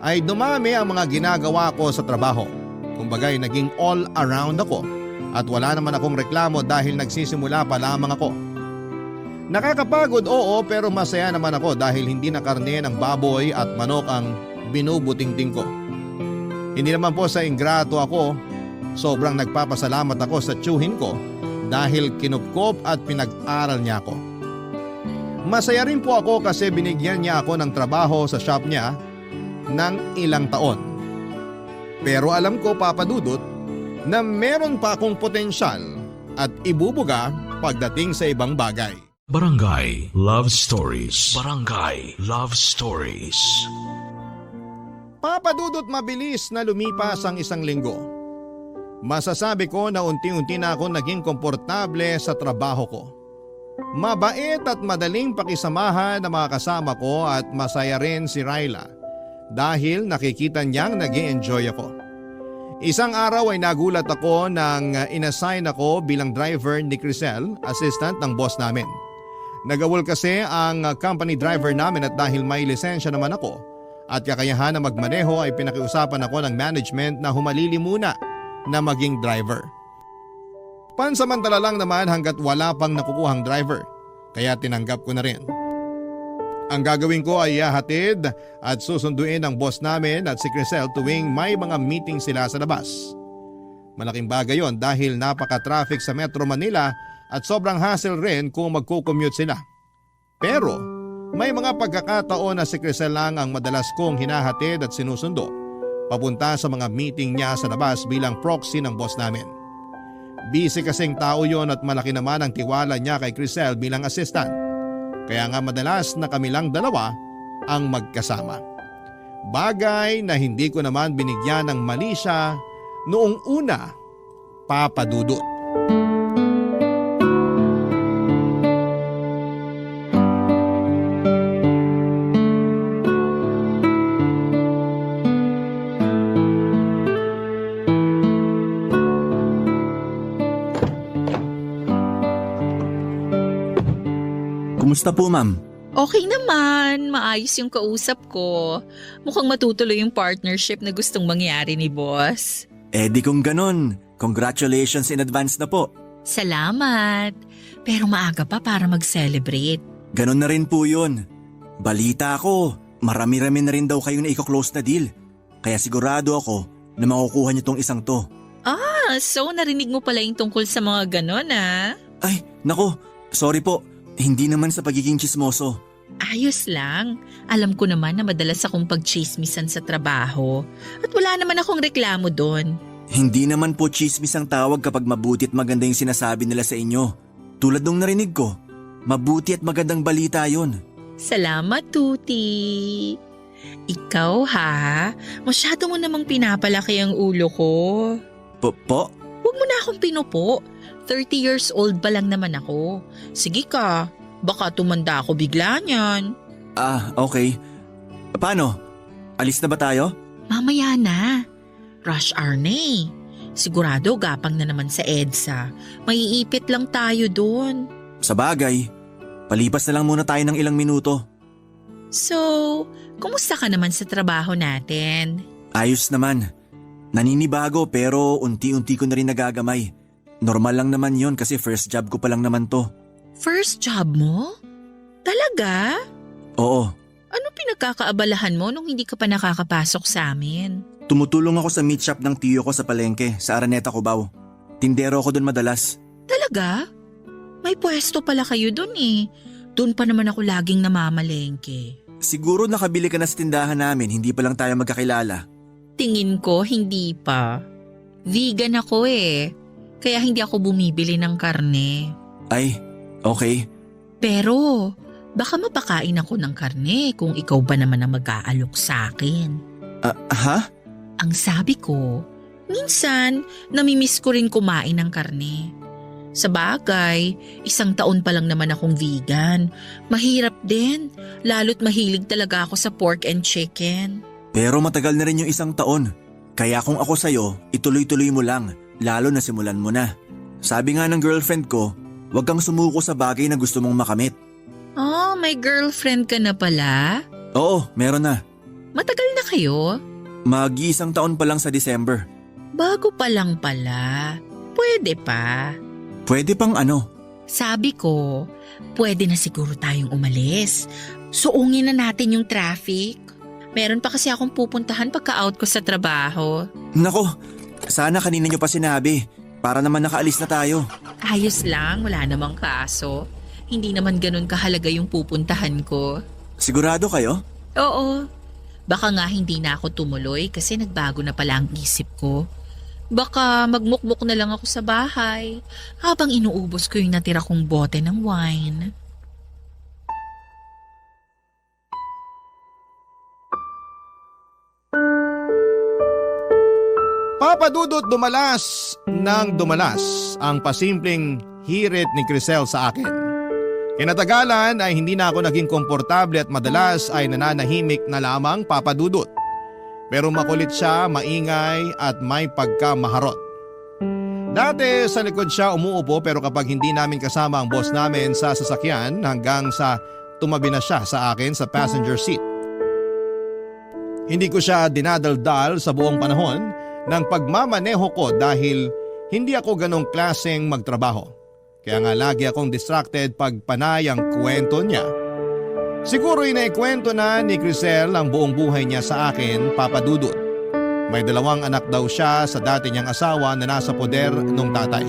ay dumami ang mga ginagawa ko sa trabaho. Kumbaga'y naging all around ako at wala naman akong reklamo dahil nagsisimula pa lamang ako. Nakakapagod oo, pero masaya naman ako dahil hindi na karne ng baboy at manok ang binubutingting ko. Hindi naman po sa ingrato ako, sobrang nagpapasalamat ako sa tiyuhin ko dahil kinupkop at pinag-aral niya ako. Masaya rin po ako kasi binigyan niya ako ng trabaho sa shop niya ng ilang taon. Pero alam ko, Papadudot, na meron pa akong potensyal at ibubuga pagdating sa ibang bagay. Barangay Love Stories. Barangay Love Stories. Papadudot, mabilis na lumipas ang isang linggo. Masasabi ko na unti-unti na ako naging komportable sa trabaho ko. Mabait at madaling pakisamahan ng mga kasama ko at masaya rin si Ryla dahil nakikita niyang nag-i-enjoy ako. Isang araw ay nagulat ako nang inassign ako bilang driver ni Crisel, assistant ng boss namin. Nagawol kasi ang company driver namin at dahil may lisensya naman ako at kakayahan na magmaneho ay pinakiusapan ako ng management na humalili muna na maging driver. Pansamantala lang naman hanggat wala pang nakukuhang driver, kaya tinanggap ko na rin. Ang gagawin ko ay ihahatid at susunduin ang boss namin at si Crisel tuwing may mga meeting sila sa labas. Malaking bagay yon dahil napaka-traffic sa Metro Manila at sobrang hassle rin kung magko-commute sila. Pero may mga pagkakataon na si Crisel lang ang madalas kong hinahatid at sinusundo papunta sa mga meeting niya sa labas bilang proxy ng boss namin. Busy kasing tao yon at malaki naman ang tiwala niya kay Crisel bilang assistant. Kaya nga madalas na kami lang dalawa ang magkasama. Bagay na hindi ko naman binigyan ng mali siya noong una, Papadudot. Kumusta po, ma'am? Okay naman, maayos yung kausap ko. Mukhang matutuloy yung partnership na gustong mangyari ni boss. Di kung ganon, congratulations in advance na po. Salamat. Pero maaga pa para mag-celebrate. Ganon na rin po yun. Balita ako, marami-rami na rin daw kayo na i-close na deal. Kaya sigurado ako na makukuha niyo tong isang to. So narinig mo pala yung tungkol sa mga ganon Ay, nako, sorry po. Hindi naman sa pagiging tsismoso. Ayos lang. Alam ko naman na madalas akong pagchismisan sa trabaho. At wala naman akong reklamo doon. Hindi naman po chismis ang tawag kapag mabuti at maganda yung sinasabi nila sa inyo. Tulad nung narinig ko. Mabuti at magandang balita yun. Salamat, Tuti. Ikaw ha, masyado mo namang pinapalaki ang ulo ko. Po? Huwag mo na akong pinupo. 30 years old pa lang naman ako. Sige ka, baka tumanda ako bigla niyan. Okay. Paano? Alis na ba tayo? Mamaya na. Rush hour na eh. Sigurado gapang na naman sa EDSA. Maiipit lang tayo doon. Sa bagay, palipas na lang muna tayo ng ilang minuto. So, kumusta ka naman sa trabaho natin? Ayos naman. Naninibago pero unti-unti ko na rin nagagamay. Normal lang naman yon kasi first job ko pa lang naman to. First job mo? Talaga? Oo, Ano pinagkakaabalahan mo nung hindi ka pa nakakapasok sa amin? tumutulong ako sa meat shop ng tiyo ko sa palengke sa Araneta, Cubao. Tindero ako doon madalas. Talaga? May pwesto pala kayo dun eh. Doon pa naman ako laging namamalengke. Siguro nakabili ka na sa tindahan namin, hindi pa lang tayo magkakilala. Tingin ko hindi pa. Vegan ako eh. Kaya hindi ako bumibili ng karne. Ay, okay. Pero baka mapakain ako ng karne kung ikaw ba naman ang mag-aalok sa akin. Ha? Ang sabi ko, minsan namimiss ko rin kumain ng karne. Sa bagay, 1 taon pa lang naman akong vegan. Mahirap din, lalo't mahilig talaga ako sa pork and chicken. Pero matagal na rin yung 1 taon. Kaya kung ako sa'yo, ituloy-tuloy mo lang, lalo na simulan mo na. Sabi nga ng girlfriend ko, huwag kang sumuko sa bagay na gusto mong makamit. Oh, may girlfriend ka na pala? Oo, meron na. Matagal na kayo? Mag-1 taon pa lang sa December. Bago pa lang pala. Pwede pa. Pwede pang ano? Sabi ko, pwede na siguro tayong umalis. Suungin na natin yung traffic. Meron pa kasi akong pupuntahan pagka-out ko sa trabaho. Nako, sana kanina nyo pa sinabi. Para naman nakaalis na tayo. Ayos lang, wala namang kaso. Hindi naman ganun kahalaga yung pupuntahan ko. Sigurado kayo? Oo. Baka nga hindi na ako tumuloy kasi nagbago na pala ang isip ko. Baka magmukmuk na lang ako sa bahay habang inuubos ko yung natira kong bote ng wine. Papadudot dumalas ng dumalas ang pasimpleng hirit ni Crisel sa akin. Kinatagalan ay hindi na ako naging komportable at madalas ay nananahimik na lamang papadudot. Pero makulit siya, maingay at may pagkamaharot. Dati sa likod siya umuupo pero kapag hindi namin kasama ang boss namin sa sasakyan hanggang sa tumabi na siya sa akin sa passenger seat. Hindi ko siya dinadaldal sa buong panahon ng pagmamaneho ko dahil hindi ako ganong klaseng magtrabaho. Kaya nga lagi akong distracted pag panay ang kwento niya. Siguro inaikwento na ni Crisel ang buong buhay niya sa akin, papadudot. May 2 anak daw siya sa dati niyang asawa na nasa poder nung tatay.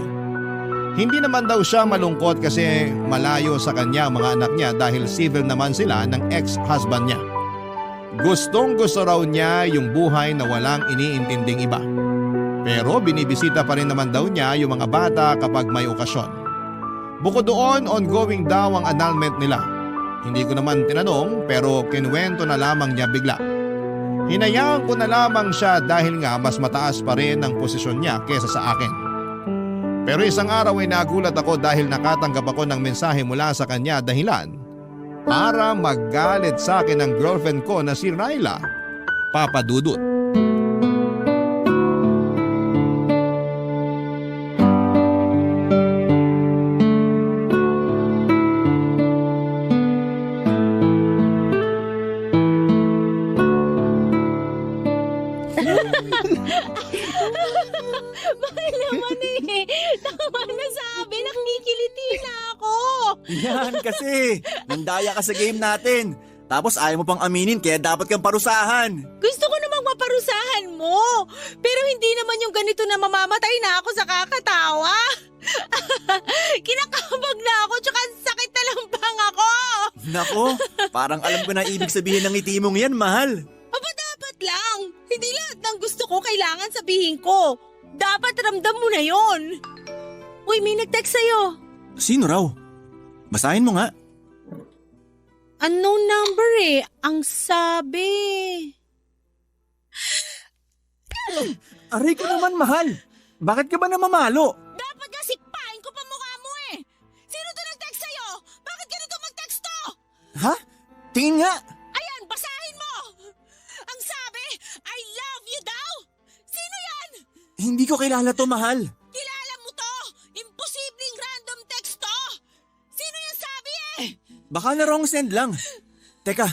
Hindi naman daw siya malungkot kasi malayo sa kanya ang mga anak niya dahil civil naman sila ng ex-husband niya. Gustong gusto raw niya yung buhay na walang iniintinding iba. Pero binibisita pa rin naman daw niya yung mga bata kapag may okasyon. Bukod doon, ongoing daw ang annulment nila. Hindi ko naman tinanong pero kinuwento na lamang niya bigla. Hinayaan ko na lamang siya dahil nga mas mataas pa rin ang posisyon niya kesa sa akin. Pero isang araw ay nagulat ako dahil nakatanggap ako ng mensahe mula sa kanya dahilan para maggalit sa akin ang girlfriend ko na si Ryla, papadudot. Bakit naman eh? Tama na sabi, nakikiliti na ako. Yan kasi, nandaya ka sa game natin. Tapos ayaw mo pang aminin kaya dapat kang parusahan. Gusto ko namang maparusahan mo. Pero hindi naman yung ganito na mamamatay na ako sa kakatawa. Kinakabag na ako tsaka sakit na lang bang ako. Nako, parang alam ko na ibig sabihin ng ngiti mong yan, mahal. Aba dapat lang. Hindi lahat ng gusto ko kailangan sabihin ko. Dapat ramdam mo na yon. Uy, may nag-text sa'yo. Sino raw? Basahin mo nga. Unknown number eh. Ang sabi. Aray ko naman, mahal. Bakit ka ba namamalo? Dapat nga sikpain ko pa mukha mo eh! Sino to nag-text sa'yo? Bakit ganito mag-texto? Ha? Tingin nga. Ayan, basahin mo! Ang sabi, I love you daw! Sino yan? Hindi ko kilala to, mahal. Kilala mo to! Imposibleng random text to! Sino yung sabi eh? Baka na wrong send lang. Teka,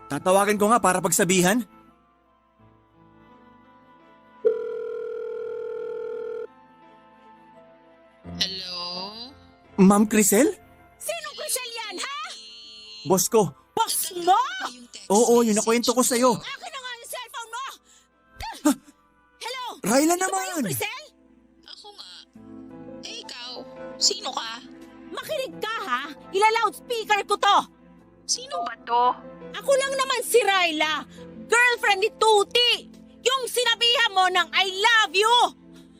tatawagan ko nga para pagsabihan. Hello? Ma'am Crisel? Sinong Crisel yan, ha? Boss ko. Boss mo! Oo, yun nakwento ko sa'yo. Akin na nga yung cellphone mo! Hello? Raila Ito ba naman. yung Crisel? Ako nga. Eh, ikaw? Sino ka? Makinig ka ha! Ila-loudspeaker ko to! Sino ba to? Ako lang naman si Raila, girlfriend ni Tuti! Yung sinabihan mo ng I love you!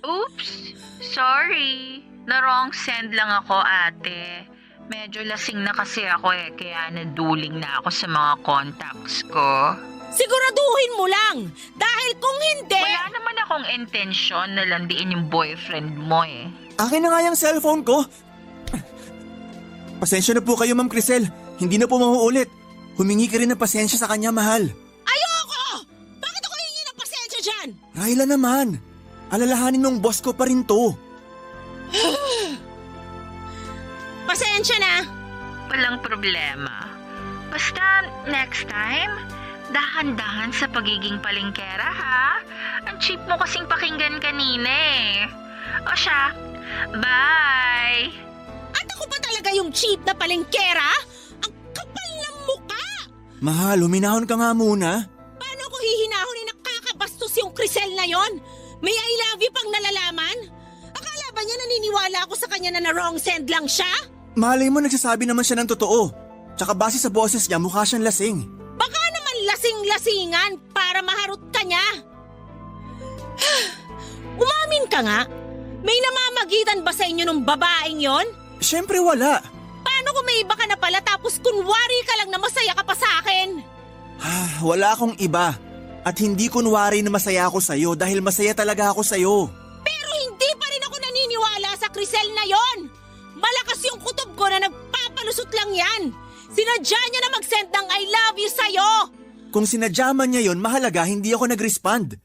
Oops! Sorry. Na-wrong send lang ako, ate. Medyo lasing na kasi ako eh, kaya naduling na ako sa mga contacts ko. Siguraduhin mo lang! Dahil kung hindi... Wala naman akong intensyon na landiin yung boyfriend mo eh. Akin na nga yung cellphone ko. Pasensya na po kayo, Ma'am Crisel. Hindi na po mauulit. Humingi ka rin ng pasensya sa kanya, mahal. Ayoko! Bakit ako hingi ng pasensya dyan? Raila naman. Alalahanin nung boss ko pa rin to. Pasensya na! Walang problema. Basta next time, dahan-dahan sa pagiging palengkera ha. Ang cheap mo kasing pakinggan kanina eh. O siya, bye! At ako pa talaga yung cheap na palengkera? Ang kapal ng mukha! Mahal, huminahon ka nga muna. Paano ko hihinahonin na kakabastos yung Crisel na yon? May I love you pang nalalaman? Akala ba niya naniniwala ako sa kanya na wrong send lang siya? Malay mo nagsasabi naman siya ng totoo. Tsaka base sa boses niya, mukha siyang lasing. Baka naman lasing-lasingan para maharot ka niya. Umamin ka nga. May namamagitan ba sa inyo nung babaeng yon? Siyempre wala. Paano kung may iba ka na pala tapos kunwari ka lang na masaya ka pa sa akin? Wala akong iba. At hindi kunwari na masaya ako sa'yo dahil masaya talaga ako sa'yo. Pero hindi pa rin ako naniniwala sa Crisel na yon. Malakas yung kutob ko na nagpapalusot lang yan. Sinadya niya na mag-send ng I love you sa'yo. Kung sinadyaman niya yon, mahalaga hindi ako nag-respond.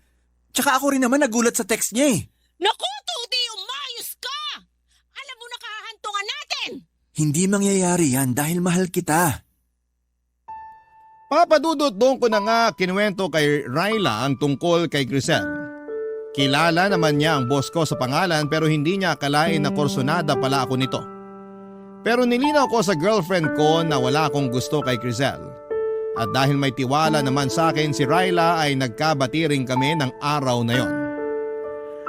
Tsaka ako rin naman nagulat sa text niya eh. Naku, Tuti, umayos ka! Alam mo na kahahantungan natin! Hindi mangyayari yan dahil mahal kita. Papadudot doon ko na nga kinuwento kay Raila ang tungkol kay Crisel. Kilala naman niya ang boss ko sa pangalan pero hindi niya akalain na korsonada pala ako nito. Pero nilinaw ko sa girlfriend ko na wala akong gusto kay Crisel. At dahil may tiwala naman sa akin si Raila ay nagkabati rin kami ng araw na yon.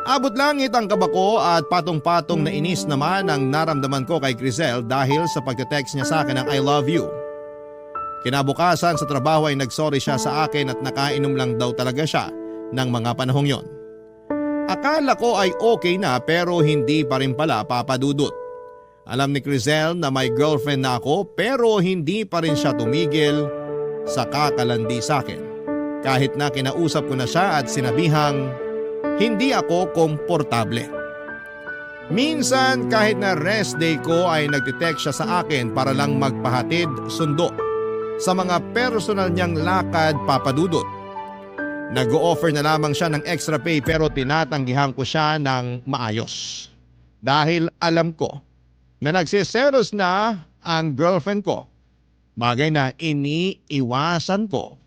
Abot langit ang kaba ko at patong-patong na inis naman ang naramdaman ko kay Crisel dahil sa pagte-text niya sa akin ng I love you. Kinabukasan sa trabaho ay nagsorry siya sa akin at nakainom lang daw talaga siya ng mga panahong yon. Akala ko ay okay na pero hindi pa rin pala, papadudot. Alam ni Crisel na may girlfriend na ako pero hindi pa rin siya tumigil sa kakalandi sa akin. Kahit na kinausap ko na siya at sinabihang hindi ako komportable. Minsan kahit na rest day ko ay nagtitext siya sa akin para lang magpahatid sundo sa mga personal niyang lakad, papadudot. Nag-o-offer na lamang siya ng extra pay pero tinatanggihan ko siya ng maayos. Dahil alam ko na nagsiselos na ang girlfriend ko. Bagay na iniiwasan ko.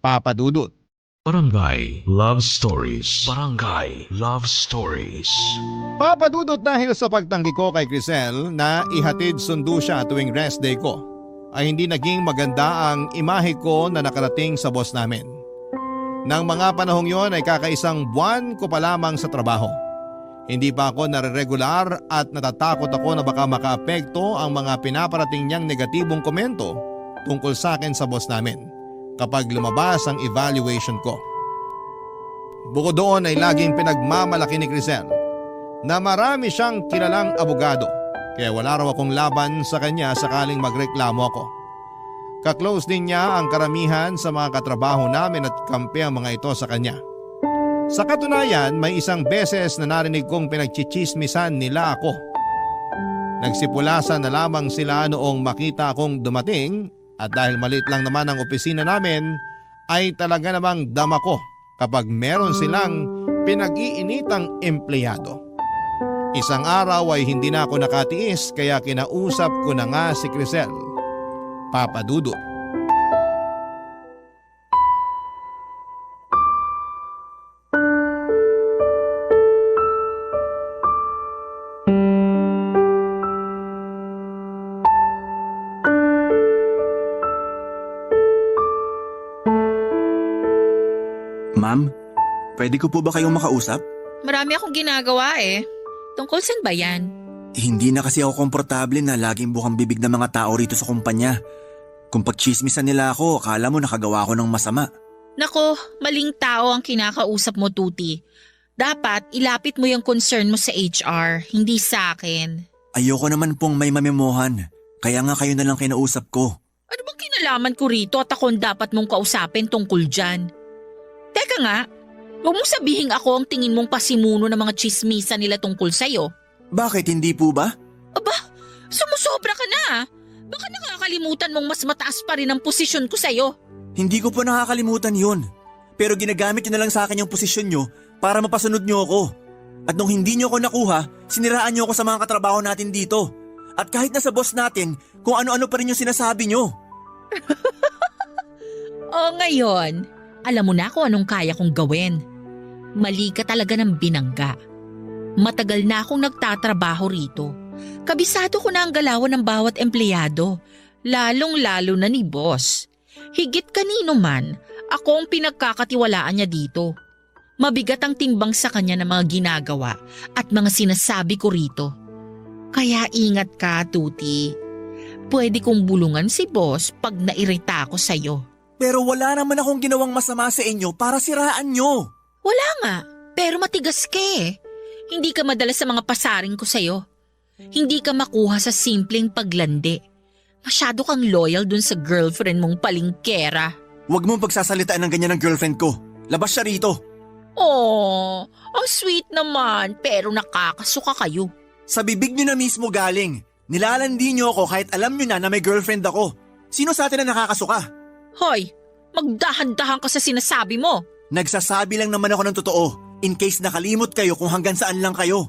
Papadudot. Barangay Love Stories. Barangay Love Stories. Papadudot dahil sa pagtanggi ko kay Crisel na ihatid sundo siya tuwing rest day ko, ay hindi naging maganda ang imahe ko na nakarating sa boss namin. Nang mga panahong yon ay kakaisang buwan ko pa lamang sa trabaho. Hindi pa ako nare-regular at natatakot ako na baka makaapekto ang mga pinaparating niyang negatibong komento tungkol sa akin sa boss namin kapag lumabas ang evaluation ko. Bukod doon ay laging pinagmamalaki ni Crisel na marami siyang kilalang abogado Kaya wala raw akong laban sa kanya sakaling magreklamo ako. Kaklose din niya ang karamihan sa mga katrabaho namin at kampi ang mga ito sa kanya. Sa katunayan, may isang beses na narinig kong pinagchichismisan nila ako. Nagsipulasan na lamang sila noong makita akong dumating at dahil maliit lang naman ang opisina namin ay talaga namang dama ko kapag meron silang pinag-iinitang empleyado. Isang araw ay hindi na ako nakatiis kaya kinausap ko na nga si Crisel. Papa Dudut. Ma'am, pwede ko po ba kayong makausap? Marami akong ginagawa eh. Tungkol saan ba yan? Hindi na kasi ako komportable na laging bukang bibig ng mga tao rito sa kumpanya. Kung pagchismisan nila ako, akala mo nakagawa ako ng masama. Nako, maling tao ang kinakausap mo, Tuti. Dapat ilapit mo yung concern mo sa HR, hindi sa akin. Ayoko naman pong may mamemohan. Kaya nga kayo na lang kinausap ko. Ano bang kinalaman ko rito at ako ang dapat mong kausapin tungkol dyan? Teka nga, huwag mong sabihin ako ang tingin mong pasimuno ng mga chismisan nila tungkol sa'yo. Bakit hindi po ba? Aba, sumusobra ka na. Baka nakakalimutan mong mas mataas pa rin ang posisyon ko sa'yo. Hindi ko po nakakalimutan yun. Pero ginagamit nyo na lang sa akin yung posisyon nyo para mapasunod nyo ako. At nung hindi nyo ako nakuha, siniraan nyo ako sa mga katrabaho natin dito. At kahit nasa boss natin, kung ano-ano pa rin yung sinasabi nyo. O ngayon, alam mo na kung anong kaya kong gawin. Mali ka talaga ng binangga. Matagal na akong nagtatrabaho rito. Kabisado ko na ang galawan ng bawat empleyado, lalong-lalo na ni boss. Higit kanino man, ako ang pinagkakatiwalaan niya dito. Mabigat ang timbang sa kanya ng mga ginagawa at mga sinasabi ko rito. Kaya ingat ka, Tuti. Pwede kong bulungan si boss pag nairita ako sa'yo. Pero wala naman akong ginawang masama sa inyo para siraan nyo. Wala nga, pero matigas ka eh. Hindi ka madala sa mga pasaring ko sa'yo. Hindi ka makuha sa simpleng paglandi. Masyado kang loyal dun sa girlfriend mong palingkera. Huwag mong pagsasalitaan ng ganyan ng girlfriend ko. Labas siya rito. Oh, ang sweet naman, pero nakakasuka kayo. Sa bibig nyo na mismo galing. Nilalandi nyo ako kahit alam nyo na may girlfriend ako. Sino sa atin na nakakasuka? Hoy, magdahan-dahan ka sa sinasabi mo. Nagsasabi lang naman ako ng totoo. In case nakalimot kayo kung hanggang saan lang kayo.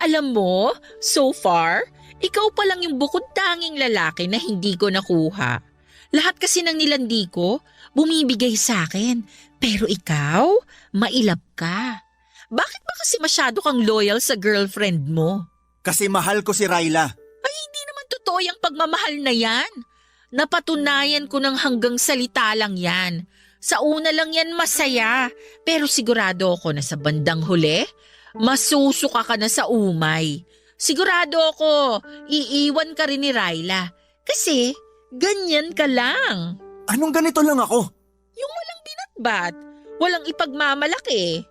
Alam mo, so far, ikaw pa lang yung bukod tanging lalaki na hindi ko nakuha. Lahat kasi ng nilandi ko, bumibigay sa akin. Pero ikaw, mailap ka. Bakit ba kasi masyado kang loyal sa girlfriend mo? Kasi mahal ko si Ryla. Ay, hindi naman totoo yung pagmamahal na yan. Napatunayan ko ng hanggang salita lang yan. Sa una lang yan masaya, pero sigurado ako na sa bandang huli, masusuka ka na sa umay. Sigurado ako, iiwan ka rin ni Ryla. Kasi, ganyan ka lang. Anong ganito lang ako? Yung walang binatbat, walang ipagmamalaki.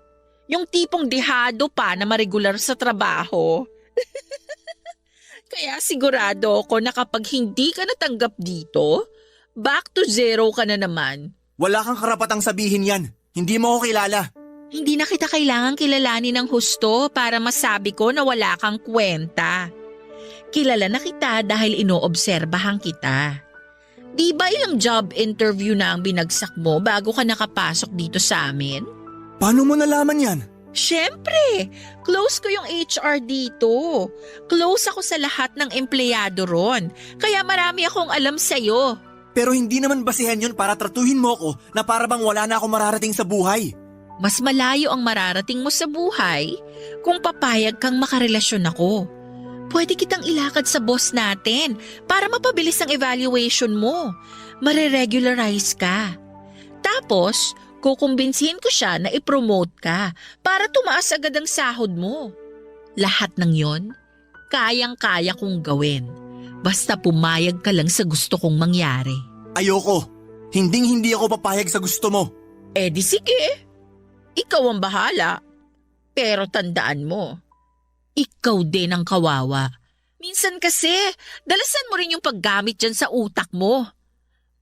Yung tipong dehado pa na maregular sa trabaho. Kaya sigurado ako na kapag hindi ka natanggap dito, back to zero ka na naman. Wala kang karapatang sabihin yan. Hindi mo ako kilala. Hindi na kita kailangang kilalanin ng husto para masabi ko na wala kang kwenta. Kilala na kita dahil inoobserbahan kita. Di ba ilang job interview na ang binagsak mo bago ka nakapasok dito sa amin? Paano mo nalaman yan? Siyempre, close ko yung HR dito. Close ako sa lahat ng empleyado ron. Kaya marami akong alam sa'yo. Pero hindi naman basihan yun para tratuhin mo ako na para bang wala na akong mararating sa buhay. Mas malayo ang mararating mo sa buhay kung papayag kang makarelasyon ako. Pwede kitang ilakad sa boss natin para mapabilis ang evaluation mo. Mare-regularize ka. Tapos, kukumbinsihin ko siya na i-promote ka para tumaas agad ang sahod mo. Lahat ng yon, kayang-kaya kong gawin. Basta pumayag ka lang sa gusto kong mangyari. Ayoko. Hinding-hindi ako papayag sa gusto mo. Eh di sige. Ikaw ang bahala. Pero tandaan mo, ikaw din ang kawawa. Minsan kasi, dalasan mo rin yung paggamit dyan sa utak mo.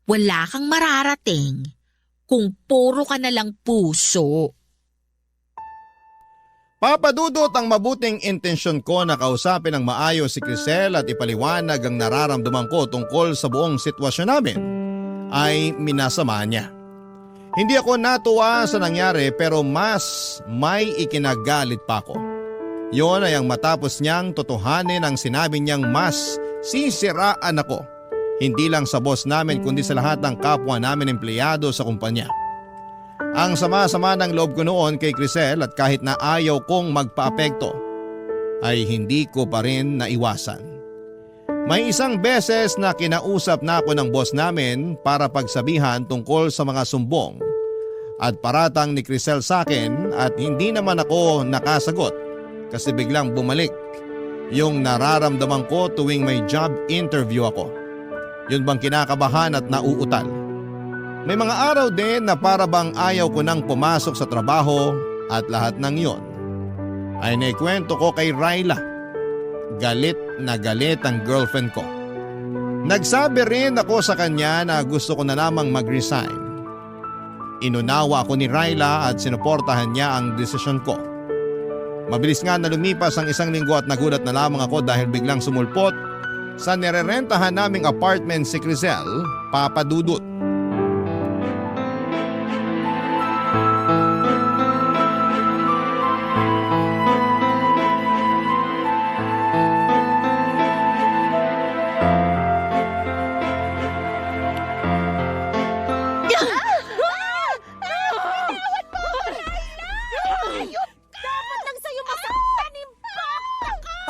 Wala kang mararating kung puro ka na lang puso. Papadudot ang mabuting intensyon ko na kausapin ng maayos si Crisel at ipaliwanag ang nararamdaman ko tungkol sa buong sitwasyon namin ay minasama niya. Hindi ako natuwa sa nangyari pero mas may ikinagalit pa ako. Yon ay ang matapos niyang totohanin ang sinabi niyang mas sisiraan ako. Hindi lang sa boss namin kundi sa lahat ng kapwa namin empleyado sa kumpanya. Ang sama-sama ng loob ko noon kay Crisel at kahit na ayaw kong magpaapekto ay hindi ko pa rin naiwasan. May isang beses na kinausap na ako ng boss namin para pagsabihan tungkol sa mga sumbong at paratang ni Crisel sa akin at hindi naman ako nakasagot kasi biglang bumalik yung nararamdaman ko tuwing may job interview ako. Yun bang kinakabahan at nauutal. May mga araw din na para bang ayaw ko nang pumasok sa trabaho at lahat ng yon ay naikwento ko kay Ryla. Galit na galit ang girlfriend ko. Nagsabi rin ako sa kanya na gusto ko na lamang mag-resign. Inunawa ako ni Ryla at sinuportahan niya ang desisyon ko. Mabilis nga na lumipas ang 1 linggo at nagulat na lamang ako dahil biglang sumulpot sa nirerentahan naming apartment si Crisel, papadudot.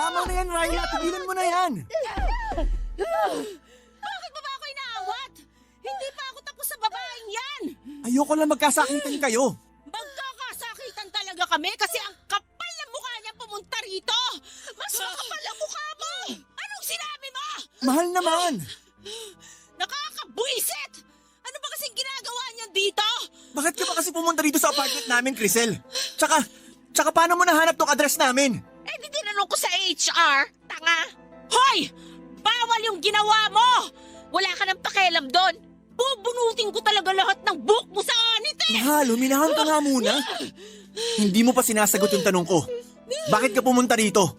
Tama na yan, Ryla. Tigilan mo na yan. Bakit ba ako inaawat? Hindi pa ako tapos sa babaeng yan! Ayoko lang magkasakitan kayo. Magkakasakitan talaga kami kasi ang kapal ng mukha niya pumunta rito! Mas makapal ang mukha mo! Anong sinabi mo? Mahal naman. Nakakabwisit! Ano ba kasing ginagawa niya dito? Bakit ka ba kasi pumunta dito sa apartment namin, Crisel? Tsaka paano mo nahanap tong address namin? Eh di tinanong ko sa HR, tanga! Hoy! Bawal yung ginawa mo! Wala ka nang pakialam doon! Bubunutin ko talaga lahat ng buhok mo sa anit eh! Mahal, huminahan ka nga muna. Hindi mo pa sinasagot yung tanong ko. Bakit ka pumunta rito?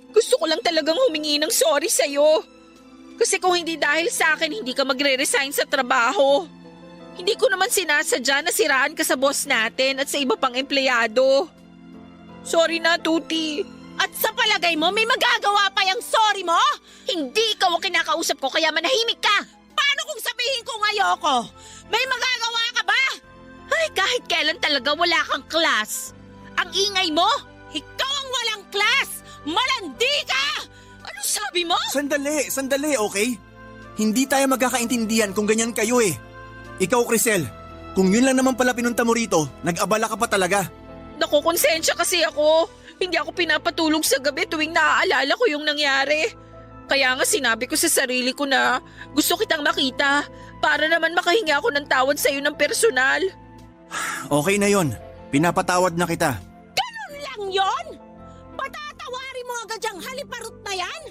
Gusto ko lang talagang humingi ng sorry sa'yo. Kasi kung hindi dahil sa akin, hindi ka magre-resign sa trabaho. Hindi ko naman sinasadya na siraan ka sa boss natin at sa iba pang empleyado. Sorry na, Tuti. At sa palagay mo, may magagawa pa yung sorry mo? Hindi ikaw ang kinakausap ko kaya manahimik ka! Paano kung sabihin kong ayoko? May magagawa ka ba? Ay, kahit kailan talaga wala kang class. Ang ingay mo? Ikaw ang walang class! Malandi ka! Ano sabi mo? Sandali, okay? Hindi tayo magkakaintindihan kung ganyan kayo eh. Ikaw, Crisel, kung yun lang naman pala pinunta mo rito, nag-abala ka pa talaga. Nakukonsensya kasi ako. Hindi ako pinapatulog sa gabi tuwing naaalala ko yung nangyari. Kaya nga sinabi ko sa sarili ko na gusto kitang makita para naman makahinga ako ng tawad sa'yo ng personal. Okay na yon. Pinapatawad na kita. Ganun lang yon? Patatawarin mo agad yung haliparot na yan?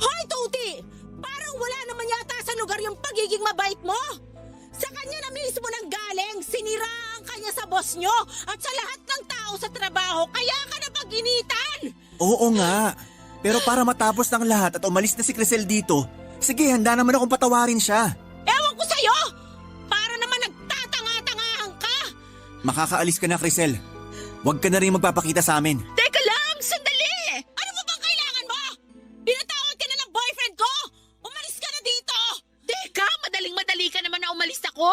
Hoy, Tuti! Parang wala naman yata sa lugar yung pagiging mabait mo. Sa kanya na mismo nang galing, siniraan kanya sa boss nyo at sa lahat ng tao sa trabaho, kaya ka napag-initan! Oo nga. Pero para matapos ng lahat at umalis na si Crisel dito, sige, handa naman akong patawarin siya. Ewan ko sa'yo! Para naman nagtatanga-tangahan ka! Makakaalis ka na, Crisel. Huwag ka na rin magpapakita sa amin. Teka lang, sandali! Ano mo bang kailangan mo? Pinatawad ka na ng boyfriend ko! Umalis ka na dito! Teka, madaling-madali ka naman na umalis ako.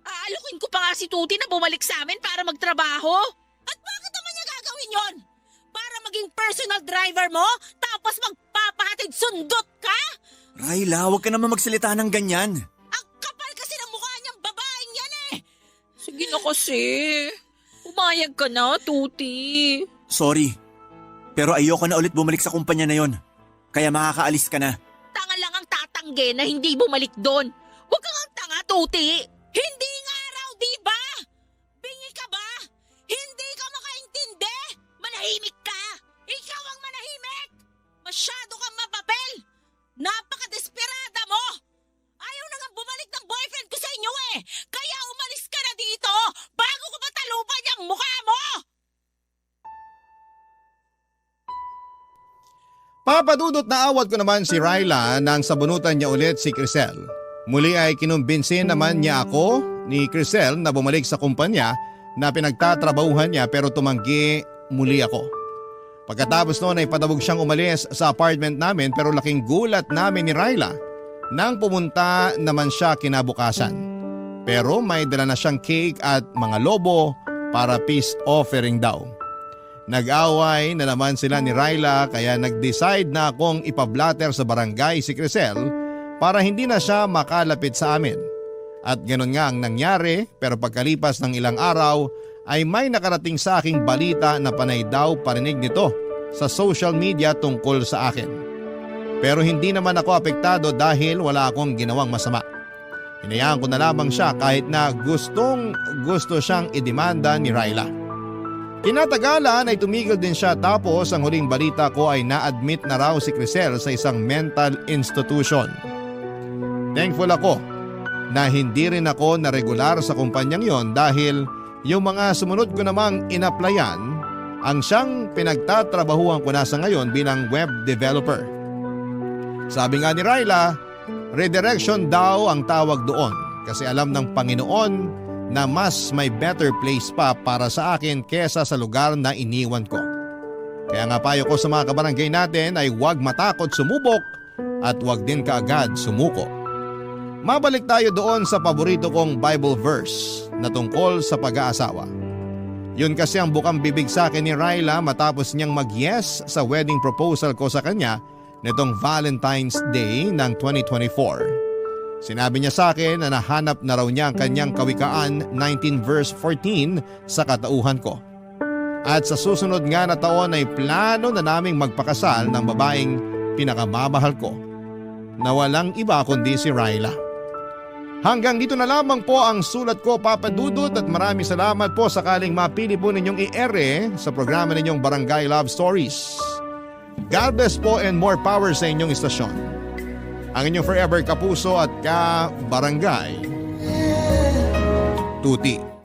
Aalokin ko pa nga si Tuti na bumalik sa amin para magtrabaho. At bakit naman niya gagawin yon? Para maging personal driver mo? Tapos magpapahatid sundot ka? Ryla, huwag ka naman magsalita ng ganyan. Ang kapal kasi ng mukha niyang babaeng yan eh! Sige na kasi. Umayag ka na, Tuti. Sorry. Pero ayoko na ulit bumalik sa kumpanya na yon. Kaya makakaalis ka na. Tanga lang ang tatangge na hindi bumalik doon. Huwag kang ang tanga, Tuti. Hindi nga raw, di ba? Bingi ka ba? Hindi ka makaintindi? Kaya umalis ka na dito bago ko matalupan yung mukha mo! Papadudot na awat ko naman si Ryla nang sabunutan niya ulit si Crisel. Muli ay kinumbinsin naman niya ako ni Crisel na bumalik sa kumpanya na pinagtatrabahuhan niya pero tumanggi muli ako. Pagkatapos noon ay padabog siyang umalis sa apartment namin pero laking gulat namin ni Ryla nang pumunta naman siya kinabukasan. Pero may dala na siyang cake at mga lobo para peace offering daw. Nag-away na naman sila ni Ryla kaya nag-decide na akong ipablatter sa barangay si Crisel para hindi na siya makalapit sa amin. At ganun nga ang nangyari pero pagkalipas ng ilang araw ay may nakarating sa aking balita na panay daw parinig nito sa social media tungkol sa akin. Pero hindi naman ako apektado dahil wala akong ginawang masama. Hinayaan ko na lamang siya kahit na gustong gusto siyang idemanda ni Ryla. Kinatagalan ay tumigil din siya tapos ang huling balita ko ay na-admit na raw si Crisel sa isang mental institution. Thankful ako na hindi rin ako na regular sa kumpanyang yon dahil yung mga sumunod ko namang inaplayan ang siyang pinagtatrabahuan ko na sa ngayon bilang web developer. Sabi nga ni Ryla, redirection daw ang tawag doon kasi alam ng Panginoon na mas may better place pa para sa akin kesa sa lugar na iniwan ko. Kaya nga payo ko sa mga kabarangay natin ay huwag matakot sumubok at huwag din kaagad sumuko. Mabalik tayo doon sa paborito kong Bible verse na tungkol sa pag-aasawa. Yun kasi ang bukang bibig sa akin ni Ryla matapos niyang mag-yes sa wedding proposal ko sa kanya nitong Valentine's Day ng 2024. Sinabi niya sa akin na nahanap na raw niya ang kanyang Kawikaan 19 verse 14 sa katauhan ko. At sa susunod nga na taon ay plano na naming magpakasal ng babaeng pinakamamahal ko na walang iba kundi si Ryla. Hanggang dito na lamang po ang sulat ko, Papa Dudut, at maraming salamat po sakaling mapili po ninyong i-ere sa programa ninyong Barangay Love Stories. God bless po and more power sa inyong istasyon. Ang inyong forever kapuso at ka-barangay, Tuti.